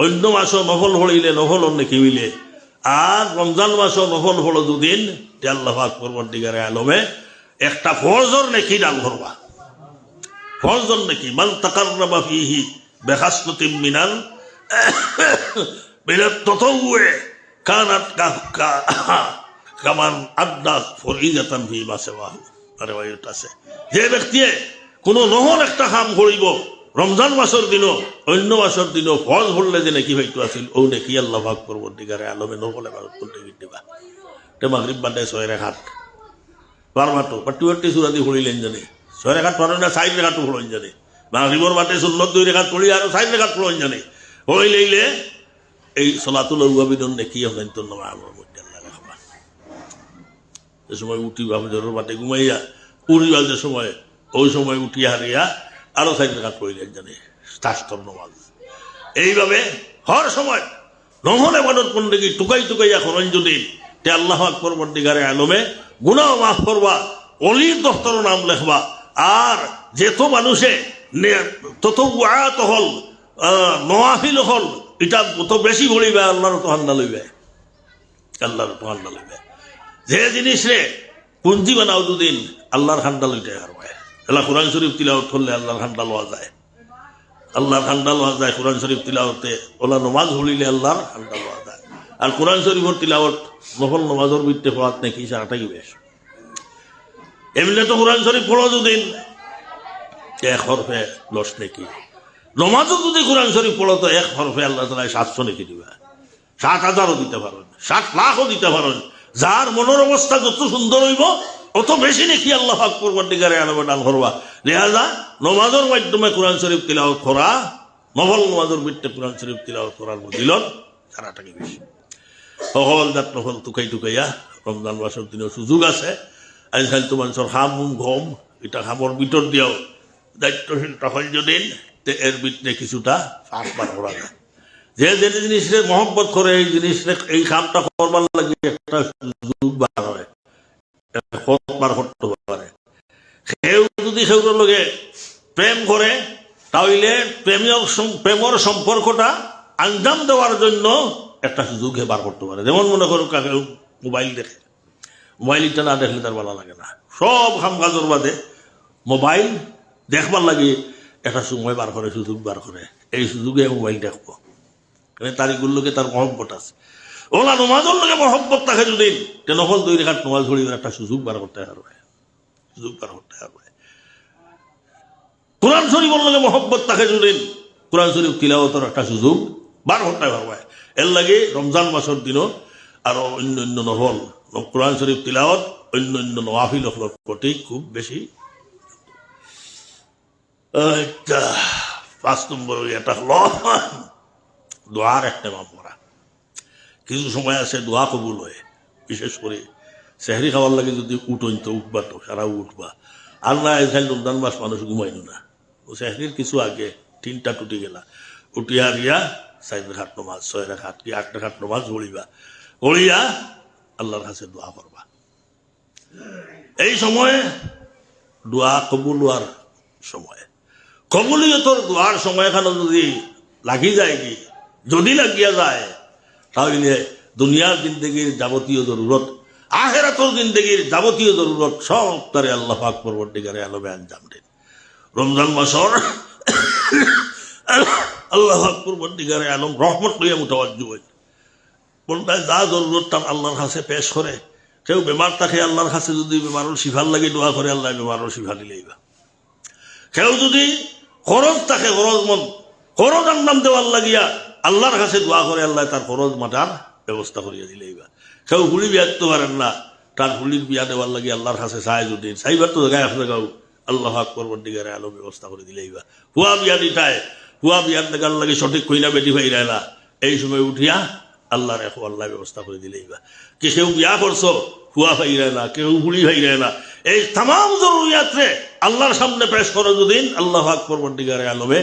অন্য মাসের নফল পড়িলে নফলর নেকি হইলে আর রমজান মাসের নফল হলো দুদিন আল্লাহ পাক পরবর্তীকারে আলমে একটা ফরজর নেকি দান করবা ফরজর নেকি মান তাকাররাবা ফিহি বিখাসনাতিন মিনাল বিল তাতাওয়ুই কানাত কামান আদা ফরিজাতান ফি মা সিওয়াহু রিওয়ায়াত আছে যে ব্যক্তিয়ে কোনো নহল একটা কাম করিব রমজান মাসের দিনও অন্য মাসের দিনও ফজ ভরলে যে নাকি হয়তো আছিল ও নাকি আল্লাহ পাক পরবর্তীকারে আলমে নহলে দিবা মাগরিব বাদে 6 রেখাত পারমাটো পাটি সুরাদি হইলেন জানে 6 রেখাত পারেন না 4 রেখাত হইলেন জানে মাগরিবর বাদে সুন্নত 2 রেখাত পড়ি আর 4 রেখাত হইলেন জানে হইলেইলে এই সলাতুল আওয়াবিদন নাকি হলেন তো নামা আমার মধ্যে আল্লাহ রাখবা যে সময় উঠি বাবুজরের বাদে ঘুমাইয়া উড়িবা যে সময় ওই সময় উঠিয়া হারিয়া আরো 4 রেখাত হইলেন জানে তাস্তর নামাজ এইভাবে হর সময় নহলে মানত পন্ডিগি টুকাইয়া করেন যদি তে আল্লাহ আকবর পরবর্তীকারে আলমে গুনাহ মাফ করবা অলির দফতর নাম লেখবা আর যেত মানুষে তত ওয়াত হল নওয়াফিল হল এটা তত বেশি বলিবে আল্লাহর তো হান্ডা লইবে আল্লাহর তো হান্ডা লইবে যে জিনিস রে পুঞ্জি বানাও দুদিন আল্লাহর হান্ডা লইতে পারবে এলা কোরআন শরীফ তিলাওয়াত করলে আল্লাহর হান্ডা লওয়া যায় আল্লাহর হান্ডা লওয়া যায় কোরআন শরীফ তিলাওয়াতে ওলা নমাজ হলিলে আল্লাহর হান্ডা লওয়া যায় আর কোরআন শরীফের তিলাওয়াত নফল নমাজের ভিত্তি পড়াত নাকি সারাটাই বেশ এমনি তো কোরআন শরীফ পড়ো দুদিন 1 হরফে লস নাকি নমাজও যদি কোরআন শরীফ পড়ো তো 1 হরফে আল্লাহ তাআলা 700 নাকি দিবা 7,000ও দিতে পারেন 7 লাখও দিতে পারেন যার মনের অবস্থা যত সুন্দর হইব অত বেশি নাকি আল্লাহ পাক পরবর্তীকারে আলমে দান করবা লিহাজা নমাজের মাধ্যমে কোরআন শরীফ তিলাওয়াত করা নফল নমাজের ভিত্তি কোরআন শরীফ তিলাওয়াত করার ফজিলত সারাটাকে বেশি সকল জাত নফল টুকাইয়া রমজান মাসের দিনের সুযোগ আছে আজকাল তো মানুষের খাম ঘম এটা খামর ভিতর দিয়াও দায়িত্বশীল তখন যদি এর ভিতরে কিছুটা ফাঁস বার করা যায় যে যে জিনিসে মহব্বত করে এই জিনিসে এই কামটা করবার লাগে একটা সুযোগ বার হয় বার করতে পারে কেউ যদি সেগুলোর লগে প্রেম করে তাহলে প্রেমের সম্পর্কটা আঞ্জাম দেওয়ার জন্য একটা সুযোগ বার করতে পারে যেমন মনে করো কাকে মোবাইল দেখে মোবাইলটা না দেখলে তার ভালো লাগে না সব কাম কাজের বাদে মোবাইল দেখবার লাগে একটা সময় বার করে সুযোগ বার করে এই সুযোগে মোবাইল দেখবো তারিখগুলোর লোকে তার মহব্বত আছে ওলা নমাজের লোকে মহব্বত থাকে যদি নফল 2 রেখাত নমাজ ধরি একটা সুযোগ বার করতে পারবে কোরআন শরীফের লোকে মহব্বত থাকে যদি কোরআন শরীফ তিলাওয়াতের একটা সুযোগ বার করতে পারবে এর লাগে রমজান মাসের দিনও আর অন্য নফল কোরআন শরীফ তিলাওয়াত অন্য নওয়াফিল হলের প্রতি খুব বেশি 5 নম্বর এটা হলো দোয়ার একটা মাপ করা কিছু সময় আছে দোয়া কবুল হয় বিশেষ করে সেহরি খাওয়ার লাগে যদি উঠোন তো উঠবা তো সারা উঠবা আর না এখানে রমজান মাস মানুষ ঘুমাইল না ও সেহরির কিছু আগে 3টা টুটি গেলা উঠিয়া রিয়া 4 রেখাত নমাজ 6 রেখাত কি 8 রেখাত নমাজ পড়িয়া আল্লাহর কাছে দোয়া করবা এই সময়ে দোয়া কবুল হওয়ার সময় কবুলিয়তর দোয়ার সময় এখানে যদি লাগি যায় কি যদি লাগিয়া যায় তাহলে দুনিয়ার জিন্দগির যাবতীয় জরুরত আখিরাতের জিন্দগির যাবতীয় জরুরত সব তারে আল্লাহ পাক পরবর্তীকারে আলমে আঞ্জাম দেন রমজান মাসের আল্লাহ পাক পরবর্তীকারে আলম রহমত লইয়া মুতাওয়াজ্জু হয় বলতায় যা জরুরত তার আল্লাহর কাছে পেশ করে কেউ বেমার থাকে আল্লাহর কাছে যদি বেমারের শিফার লাগে দোয়া করে আল্লাহ বেমারের শিফা দিলেইবা কেউ যদি খরচ থাকে খরচ আন্দাম দেওয়ার লাগিয়া আল্লাহর কাছে দোয়া করে আল্লাহ তার খরচ মাটার ব্যবস্থা করিয়া দিলেইবা কেউ হুলি বিয়া দিতে পারেন না তার হুলির বিয়া দেওয়ার লাগে আল্লাহর কাছে চাই যদি চাইবার তো জায়গায় আছে গাও আল্লাহ পরবর্তীকারে আলো ব্যবস্থা করে দিলেইবা হুয়া বিয়া দিতায় হুয়া বিয়ার দেখার লাগে সঠিক কইনা বেটি ভাই না এই সময় উঠিয়া আল্লাহর এখন আল্লাহ ব্যবস্থা করে দিলেইবা কি কেউ বিয়া করছো হুয়া ভাই না কেউ হুলি ভাই না এই তাম জরুরিয়াতে আল্লাহর সামনে পেশ করো যদি আল্লাহ পরবর্তীকারে আলমে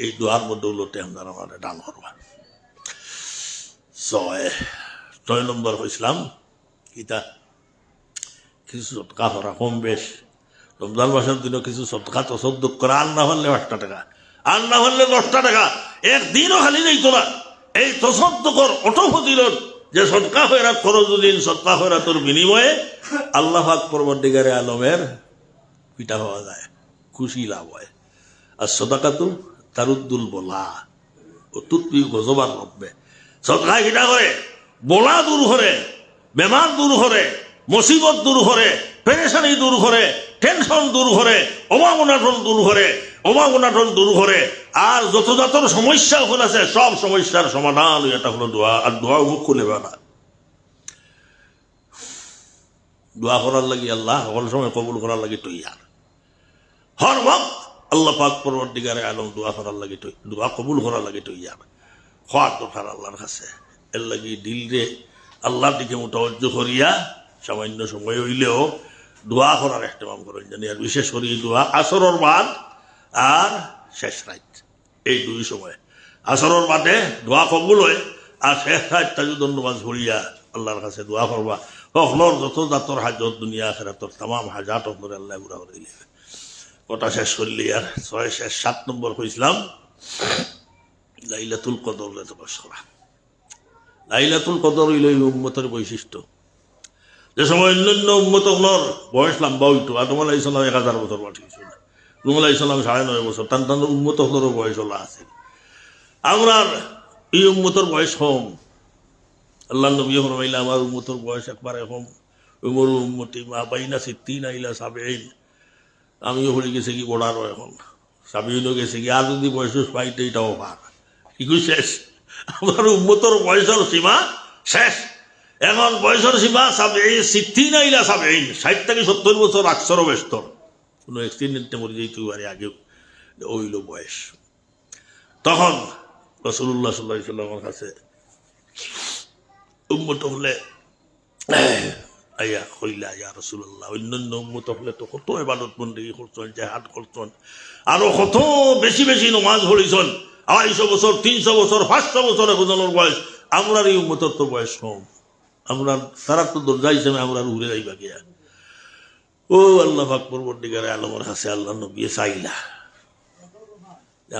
এই দোয়ার মধ্যে উল্লতে আপনারা আমাদের দান করবা 6 নম্বর হইসলাম কিতা কিছু সৎকা করা কম বেশ রমজান মাসের দিনও কিছু সৎকা তসদ্দুক করা আর না হলে 8 টাকা আর না হলে 10 টাকা একদিনও খালি যাইতো না এই তসদ্দুকর অটো ফজিলত যে সৎকা খয়রাত করো যদি সৎকা খয়রাতের বিনিময়ে আল্লাহ পাক পরবর্তীকারে আলমের পিতা হওয়া যায় খুশি লাভ হয় আর সদাকাতু তারুদ্দুল বলা ও তুৎপি গজবার লব্বে সৎকা কিটা করে বলা দূর করে বেমার দূর করে মুসিবত দূর করে পেরেশানি দূর করে টেনশন দূর করে, অভাবনাটন দূর করে, অভাবনাটন দূর করে। আর যত যত সমস্যা ওখানে আছে সব সমস্যার সমাধান এটা হলো দোয়া। আর দোয়া মুখ খুলে বেড়া দোয়া করার লাগি আল্লাহ সকল সময় কবুল করার লাগি তৈয়ার। হর ওয়াক্ত আল্লাহ পাক পরবর্তীকারে আলম দোয়া করার লাগি, দোয়া কবুল করার লাগি তৈয়ার হওয়ার দরকার আল্লাহর কাছে। এর লাগি দিল রে আল্লাহর দিকে মোটাবজ্জ করিয়া সামান্য সময় হইলেও দোয়া করার এহতেমাম করেন জানি। আর বিশেষ করে দোয়া আসরের বাদ আর শেষ রাত, এই দুই সময় আসরের বাদে দোয়া কবুল হয়, আর শেষ রাত তাজুদুন নামাজ পড়িয়া আল্লাহর কাছে দোয়া করবা। হকলর যত জাতর হাজত দুনিয়া আখিরাতর তামাম হাজাত করে আল্লাহ পুরা করে দিলে। কথা শেষ করলি আর 7 নম্বর কইছিলাম লাইলাতুল কদর তপাস করা। লাইলাতুল কদর হইল উম্মতের বৈশিষ্ট্য। যে সময় অন্যান্য উম্মত বয়স লম্বা হইতো, আদম আলাইহিস সালাম 1000 বছর পাঠিয়েছিল, নূহ আলাইহিস সালাম 9.5 বছর, তার উম্মত হলেরও বয়স হলা আছে। আমরা এই উম্মতের বয়স কম। আল্লাহ নবী ফরমাইলা আমার উম্মতের বয়স একবারে কম। উমর উম্মতি মা বাইনা 60 ইলা 70। আমিও হয়ে গেছে কি বড়ারও এখন 70 গেছে কি, আর যদি বয়স পাইতে এটাও পার কি শেষ। আমার উম্মতের বয়সের সীমা শেষ। এখন বয়সের সীমা 60 ইলা 70, 60 থেকে 70 বছর আকসরও ব্যস্তর কোনো অ্যাক্সিডেন্টে মরে যেতে পারে আগেও ওইল বয়স। তখন রাসূলুল্লাহ সাল্লাল্লাহু আলাইহি ওয়াসাল্লামের কাছে উম্মত হলে আয়া কইলা ইয়া রাসূলুল্লাহ, অন্যান্য উম্মত হলে তো কত ইবাদত বন্দেগী করছেন, জিহাদ করছেন, আরো কত বেশি বেশি নামাজ পড়িছেন, 250 বছর 300 বছর 500 বছর এখনের বয়স। আমরা এই উম্মতের তো বয়স কম। আমরা তারা তো দরজা হিসেবে আমরা উড়ে যাইবা গিয়া। ও আল্লাহ পাক পরবর্তীকারে আলমের কাছে আল্লাহ নবী চাইলা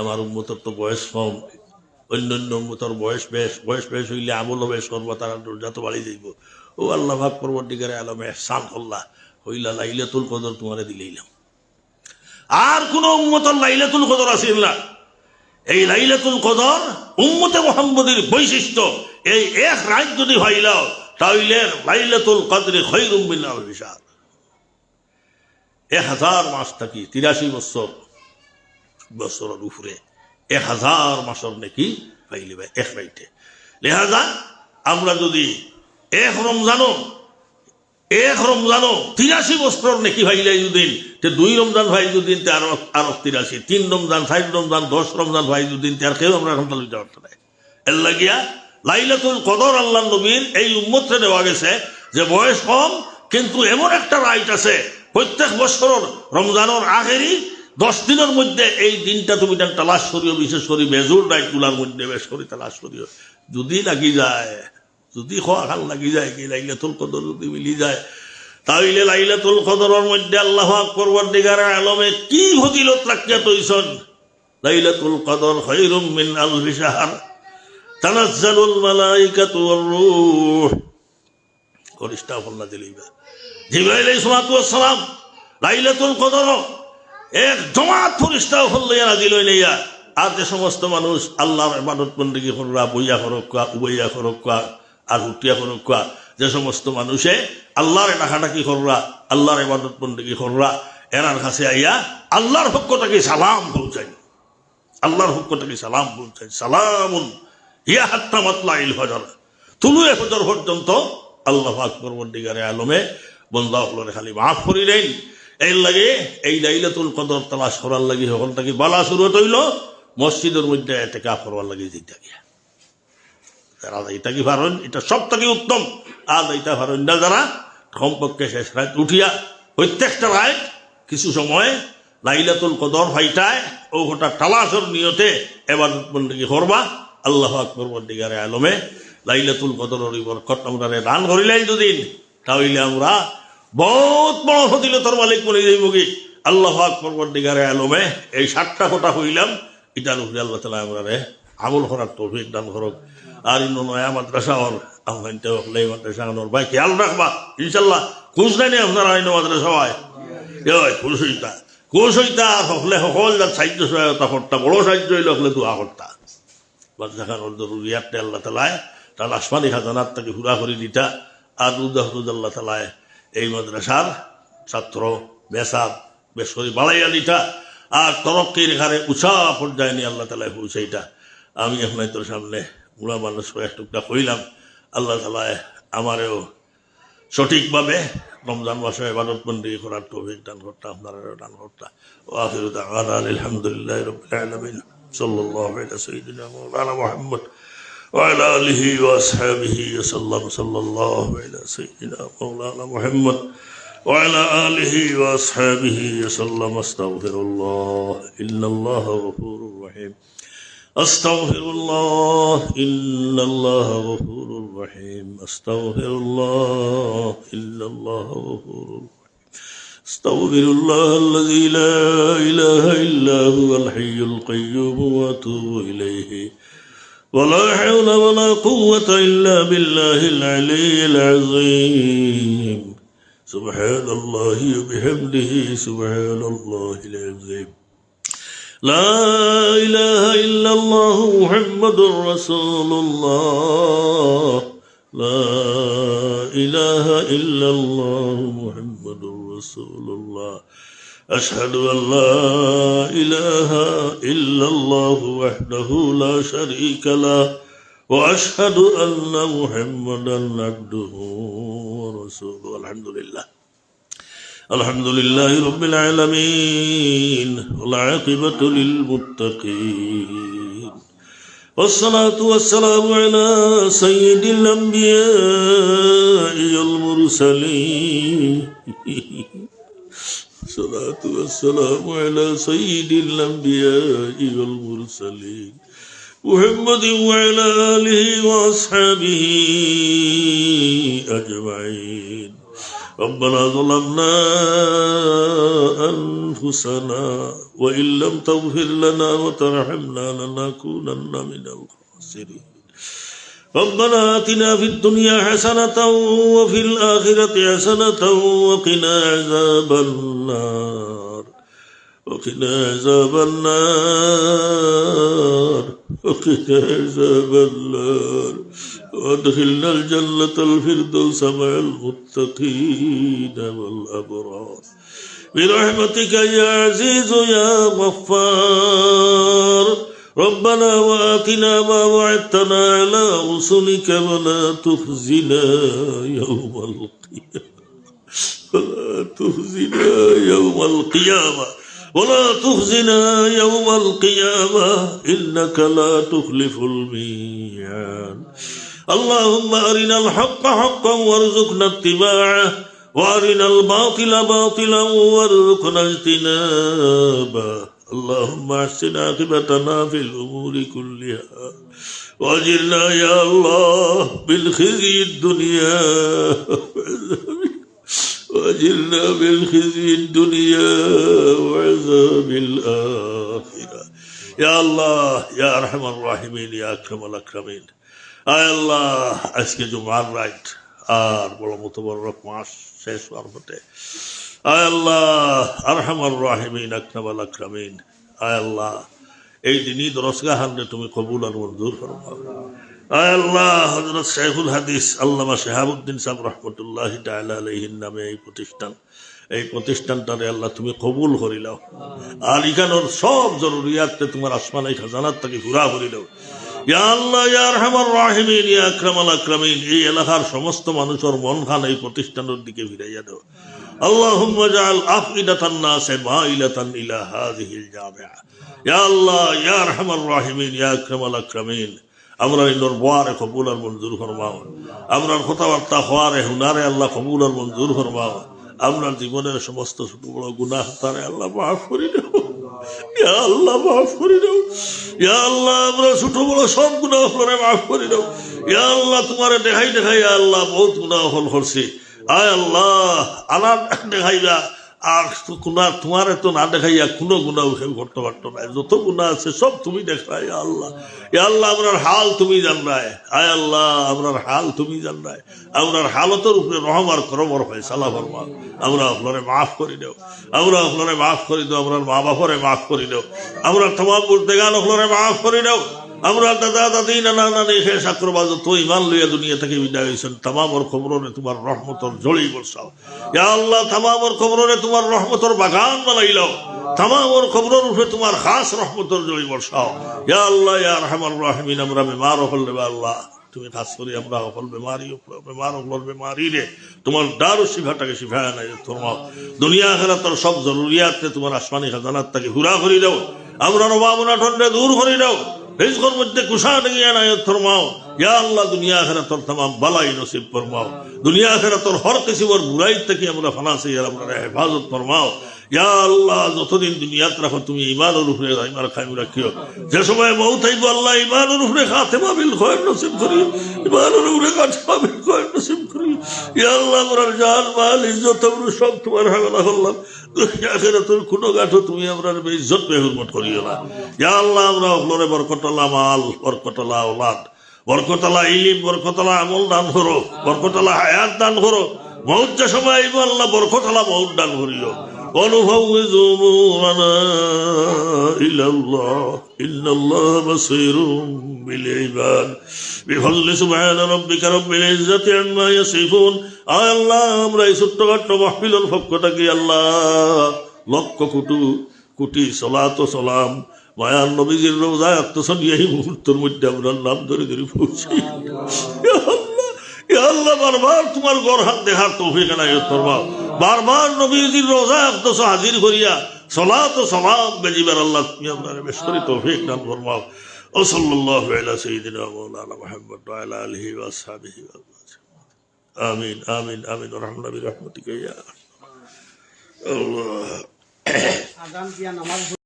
আমার উম্মতের তো বয়স কম, অন্যান্য উম্মতের বয়স বেশ হইলে আমলও বেশ করবো, তারা দরজা তো বাড়ি যাইব। ও আল্লাহ পাক পরবর্তীকারে আলমে ইহসান করলা, হইলা লাইলাতুল কদর তোমারে দিলাম। আর কোন উম্মতের লাইলাতুল কদর আসিল না। এই লাইলাতুল কদর উম্মতে মুহাম্মদের বৈশিষ্ট্য। এই এক রাত যদি হইলাও তাহলে লাইলাতুল কদরে খায়রুম মিন আলফি শাহর। 1000 মাস থাকি 83 বছরের উপরে 1000 মাসের নাকি পাইলে ভাই এক রাইতে। লেহাজা আমরা যদি এক রমজানও 83 বছর নাকি ভাইলে দুদিন, 2 রমজান ভাই দুদিন আরো 83, 3 রমজান 4 রমজান 10 রমজান ভাই দুদিন আর কেউ আমরা এখন লইতে পারত না। এর লাগিয়া লাইলাতুল কদর আল্লাহ নবীর এই উম্মতরে দেওয়া গেছে যে বয়স কম কিন্তু এমন একটা রাইট আছে প্রত্যেক বছর রমজানের আগেরই 10 দিনের মধ্যে এই দিনটা তুমি তালাশ করিও, বিশেষ করে বেজুর রাইটগুলার মধ্যে বেশ করে তালাশ করিও। যদি লাগি যায়, যদি খাল লাগি যায় কি লাইলাতুল কদর যদি মিলি যায়, তাহলে লাইলাতুল কদরের মধ্যে আল্লাহ পাক পরবর্তীকারে আলমে কি ফজিলত রাখিয়া তৈছেন। লাইলাতুল কদর খায়রুম মিন আলফি শাহর তানাজ্জালুল মালাইকাতু ওয়ার রূহ। ফেরেশতা আল্লাহ দিলেইবা জিবরাইল আলাইহিস সালাম লাইলাতুল কদর এক জমাত ফেরেশতা হল্লাইয়া নাজিল হইলাইয়া। আর যে সমস্ত মানুষ আল্লাহর ইবাদত বন্দেগী কররা, বইয়া করক্কা, উবাইয়া করক্কা আর হুটিয়া করক্কা, যে সমস্ত মানুষে আল্লাহর ডাকাডাকি কররা, আল্লাহর ইবাদত বন্দেগী কররা, এনার কাছে আইয়া আল্লাহর পক্ষটাকে সালাম পৌঁছাই, আল্লাহর পক্ষটাকে সালাম পৌঁছাই। সালামুন হিয়া হাত্তা মাতলাইল ফজর, তুলুয়ে ফজর পর্যন্ত আল্লাহ পাক পরবর্তীকারে আলমে বন্দা হলরে খালি মাফ করি দেন। এর লাগে এই লাইলাতুল কদর তালাশ করার লাগি সকলটাকে বালা শুরু হইল মসজিদের মধ্যে ইতিকাফ করবার লাগি যেটা গিয়া। যারা এটা কি পারেন এটা সব থেকে উত্তম। আর এটা পারেন না যারা কমপক্ষে শেষ রাত উঠিয়া প্রত্যেকটা রাত কিছু সময় লাইলাতুল কদর ভাইটায় ও গোটা তালাশের নিয়তে ইবাদত বন্দেগী করবা। আল্লাহ পাক পরবর্তীকারে আলমে লাইলাতুল কদরের বরকত আমরা দান করিলেন দুদিন, তাহলে আমরা বহুত বড় ফজিলতের মালিক বলে যাইব কি। আল্লাহ পাক পরবর্তীকারে আলমে এই 7টা কথা হইলাম, এটার উপরে আল্লাহ তাআলা আমরা আমল করার তৌফিক দান করুক। আর ইনো নয়া মাদ্রাসা ওর আমরানতে হলে মাদ্রাসা ওর ভাই খেয়াল রাখবা ইনশাআল্লাহ। খুশ নাই আপনারা আইনো মাদ্রাসা হয় এই খুশ হইতা হলে সকল যার সাহায্য সহায়তা করতা, বড় সাহায্য হইলে হলে দোয়া করতা। মাদ্রাসার জরুরিয়াতটা আল্লাহ তাআলায় তার আসমানি খাজানার তাকে হুরা করে দিতা। আর আল্লাহ তাআলায় এই মাদ্রাসার ছাত্র বেসাব বেসরি বাড়াইয়ালিটা আর তরক্কির ঘরে উঁচা পর্যায়ে নিয়ে আল্লাহ তালা পৌঁছাইটা আমি এখন তোর সামনে বুড়া মানুষ একটুকটা কইলাম। আল্লাহ তালা আমারও সঠিকভাবে রমজান মাসে ইবাদত বন্দি করার তৌফিক দান করতে, আপনারা দান করতে। ওয়া আখিরু দাওয়ানা আলহামদুলিল্লাহি রাব্বিল আলামিন। সাল্লাল্লাহু আলা সাইয়্যিদিনা মাওলানা মুহাম্মদ ওয়া আলা আলিহি ওয়া আসহাবিহি ওয়া সাল্লাম। সাল্লাল্লাহু আলা সাইয়্যিদিনা মাওলানা মুহাম্মদ ওয়া আলা আলিহি ওয়া আসহাবিহি ওয়া সাল্লাম। আস্তাগফিরুল্লাহ ইন্নাল্লাহা গফুরুর রহিম। আস্তাগফিরুল্লাহ ইন্নাল্লাহা গফুরুর রহিম। আস্তাগফিরুল্লাহ ইন্নাল্লাহা গফুরুর রহিম। আস্তাগফিরুল্লাহ আল্লাযী লা ইলাহা ইল্লা হুয়াল হাইয়ুল কাইয়্যুম ওয়া আতুবু ইলাইহি ওয়া লা হাওলা ওয়া লা কুওয়াতা ইল্লা বিল্লাহিল আলিয়্যিল আযীম। সুবহানাল্লাহি ওয়া বিহামদিহি সুবহানাল্লাহিল আযীম। لا إله إلا الله محمد رسول الله. لا إله إلا الله محمد رسول الله. أشهد أن لا إله إلا الله وحده لا شريك له وأشهد أن محمدا عبده ورسوله. الحمد لله. الحمد لله رب العالمين والعاقبة للمتقين والصلاة والسلام على سيد الأنبياء والمرسلين. الصلاة والسلام على سيد الأنبياء والمرسلين محمد وعلى آله وأصحابه أجمعين. ربنا ظلمنا أنفسنا وإن لم تغفر لنا وترحمنا لنكونن من الخاسرين. ربنا آتنا في الدنيا حسنة وفي الآخرة حسنة وقنا عذاب النار. وقنا عذاب النار. وقنا عذاب النار. وادخلنا الجنة الفردوس مع المتقين والأبرار برحمتك يا عزيز يا غفار. ربنا وآتنا ما وعدتنا على رسلك ولا تخزنا يوم القيامة. ولا تخزنا يوم القيامة. ولا تخزنا يوم القيامة إنك لا تخلف الميعاد. اللهم أرنا الحق حقا وارزقنا اتباعه وأرنا الباطل باطلا وارزقنا اجتنابه. اللهم احسن عاقبتنا في الأمور كلها وأجرنا يا الله من خزي الدنيا وأجرنا من خزي الدنيا وعذاب الآخرة. يا الله يا أرحم الراحمين يا أكرم الأكرمين. আয় আল্লাহ, আজকে জুমার রাত আর বড় মুতবরক মাস শেষ হওয়ার পথে। আয় আল্লাহ আরহামার রাহিমিন আকরামাল আকরামিন। আয় আল্লাহ এই দিনই দরসগাহানরে তুমি কবুল আর মঞ্জুর ফরমাও। আয় আল্লাহ হযরত শাইখুল হাদিস আল্লামা শিহাবুদ্দিন সাহেব রহমতুল্লাহি তাআলা আলাইহির নামে এই প্রতিষ্ঠানটারে আল্লাহ তুমি কবুল করিলাও। আর ইখানোর সব জরুরিয়াতকে তোমার আসমানাই খাজানাত থেকে পুরা করিলাও। ইয়া আল্লাহ ইয়া আরহামার রাহিমিন ইয়া আকরামাল আকরামিন। এই এলাকার সমস্ত মানুষের মন খান এই প্রতিষ্ঠানের দিকে ফিরাইয়া দাও। আল্লাহুম্মা জাআল আফইদাতান নাস মাইলাতান ইলা হাযিহিল জামিআ। ইয়া আল্লাহ ইয়া আরহামার রাহিমিন ইয়া আকরামাল আকরামিন। আমরা ইনোর বোয়ারে কবুল আর মঞ্জুর ফরমাও। আমরার কথাবার্তা হওয়ারে হুনারে আল্লাহ কবুল আর মঞ্জুর ফরমাও। আমরার জীবনের সমস্ত ছোট বড় গুনাহ তারে আল্লাহ মাফ করে দাও। ইয়া আল্লাহ মাফ করে দাও। ইয়া আল্লাহ আমরা ছোট বড় সব গুনাহ করে মাফ করে দাও। ইয়া আল্লাহ তোমারে দেখাই দেখাই আল্লাহ বহুত গুনাহ হল করছি। আয় আল্লাহ আল্লাহ দেখাইবা আর তোমার তো না দেখাইয়া কোনো গুনাহ করতে পারতো না। যত গুনাহ আছে সব তুমি দেখাই আল্লাহ। ইয়া আল্লাহ আমরার হাল তুমি জানরায়। আয় আল্লাহ আমরার হাল তুমি জানরায়। আমরার হালতের উপরে রহম আর করমর ফয়সালা ফরমা। আমরা আপনারে মাফ করে দাও। আমরা আপনারে মাফ করে দাও। আমরার মা বাপরে মাফ করে দাও। আমরা তমাম বুজদেগান আপনারে মাফ করে দাও। আমরা দাদা দাদি নানা নানি শেষ আক্রবাজ তো ইমান লইয়া দুনিয়া থেকে বিদায় হয়েছেন তামামর খবরনে তোমার রহমতর জড়ি বর্ষাও ইয়া আল্লাহ তামামর খবরনে তোমার রহমতর বাগান বানাইলাও তামামর খবরের উপরে তোমার খাস রহমতর জড়ি বর্ষাও ইয়া আল্লাহ ইয়া রহমান রাহিমিন আমরা বেমার হলে আল্লাহ তুমি খাস করে আমরা হল বেমারি রে তোমার দারু শিফাটাকে শিফায় নাই ফরমাও দুনিয়া আখিরাতের সব জরুরিয়াতে তোমার আসমানি খাজানাত তাকে হুরা করে দাও আমরা নবাবনা ঠন্ডে দূর করে দাও রিজকের মধ্যে কুশা নিয়ে আনায়ত ফরমাও ইয়া আল্লাহ দুনিয়া আখিরাতের तमाम বালাই নসিব ফরমাও দুনিয়া আখিরাতের হর কিসিবর বুরাই থেকে আমরা ফানাসি আর আমরা হেফাজত ফরমাও ইয়া আল্লাহ যতদিন দুনিয়াত রাখো তুমি ঈমানের উপরে ঈমান কায়েম রাখিও যে সময় মউত হইব আল্লাহ ঈমানের উপরে খাতেমা বিল খৈর নসিব করিও ঈমানের উপরে খাতেমা বিল খৈর নসিব করিও ইয়া আল্লাহ আমরার জান মাল ইজ্জত আমরা সব তোমার হাওলা করলাম দুনিয়া আখিরাতের কোনো গাঠো তুমি আমরার বেইজ্জত বেহুরমত করিও না ইয়া আল্লাহ আমরা হলরে বরকতাল্লাহ মাল বরকতাল্লাহ আওলাদ বরকতাল্লাহ ইলম বরকতাল্লাহ আমল দান করো বরকতাল্লাহ হায়াত দান করো মউত যে সময় আইব আল্লাহ বরকতাল্লাহ মউত দান করিও ونفوض أمورنا إلى الله إن الله بصير بالعباد بفضل سبحان ربك رب العزة عما يصفون آي الله আমরা এই ছোট্টখাট্ট মাহফিলের পক্ষ থেকে আল্লাহ লক্ষ কোটি সালাত ও সালাম মায়ার নবীজির রওজায় আত্মসনিয়া এই মুহূর্তের মধ্যে আমরা নাম ধরে ধরে পৌঁছি আল্লাহ বারবার তোমার গড় হাত দেখার তৌফিক এনায়েত ফরমাও বারবার নবীজির রওজায় আকদস হাজির করিয়া সালাত ও সালাম বেজিবার আল্লাহ তুমি আপনার বেশরি তৌফিক দান ফরমাও ও সাল্লাল্লাহু আলা সাইয়্যিদিনা মাওলানা মুহাম্মদ ওয়া আলা আলিহি ওয়া আসহাবিহি আমিন আমিন আমিন রাহমাতুল্লাহি বিরহমাতিকা ইয়া আল্লাহ আযান দিয়া নামাজ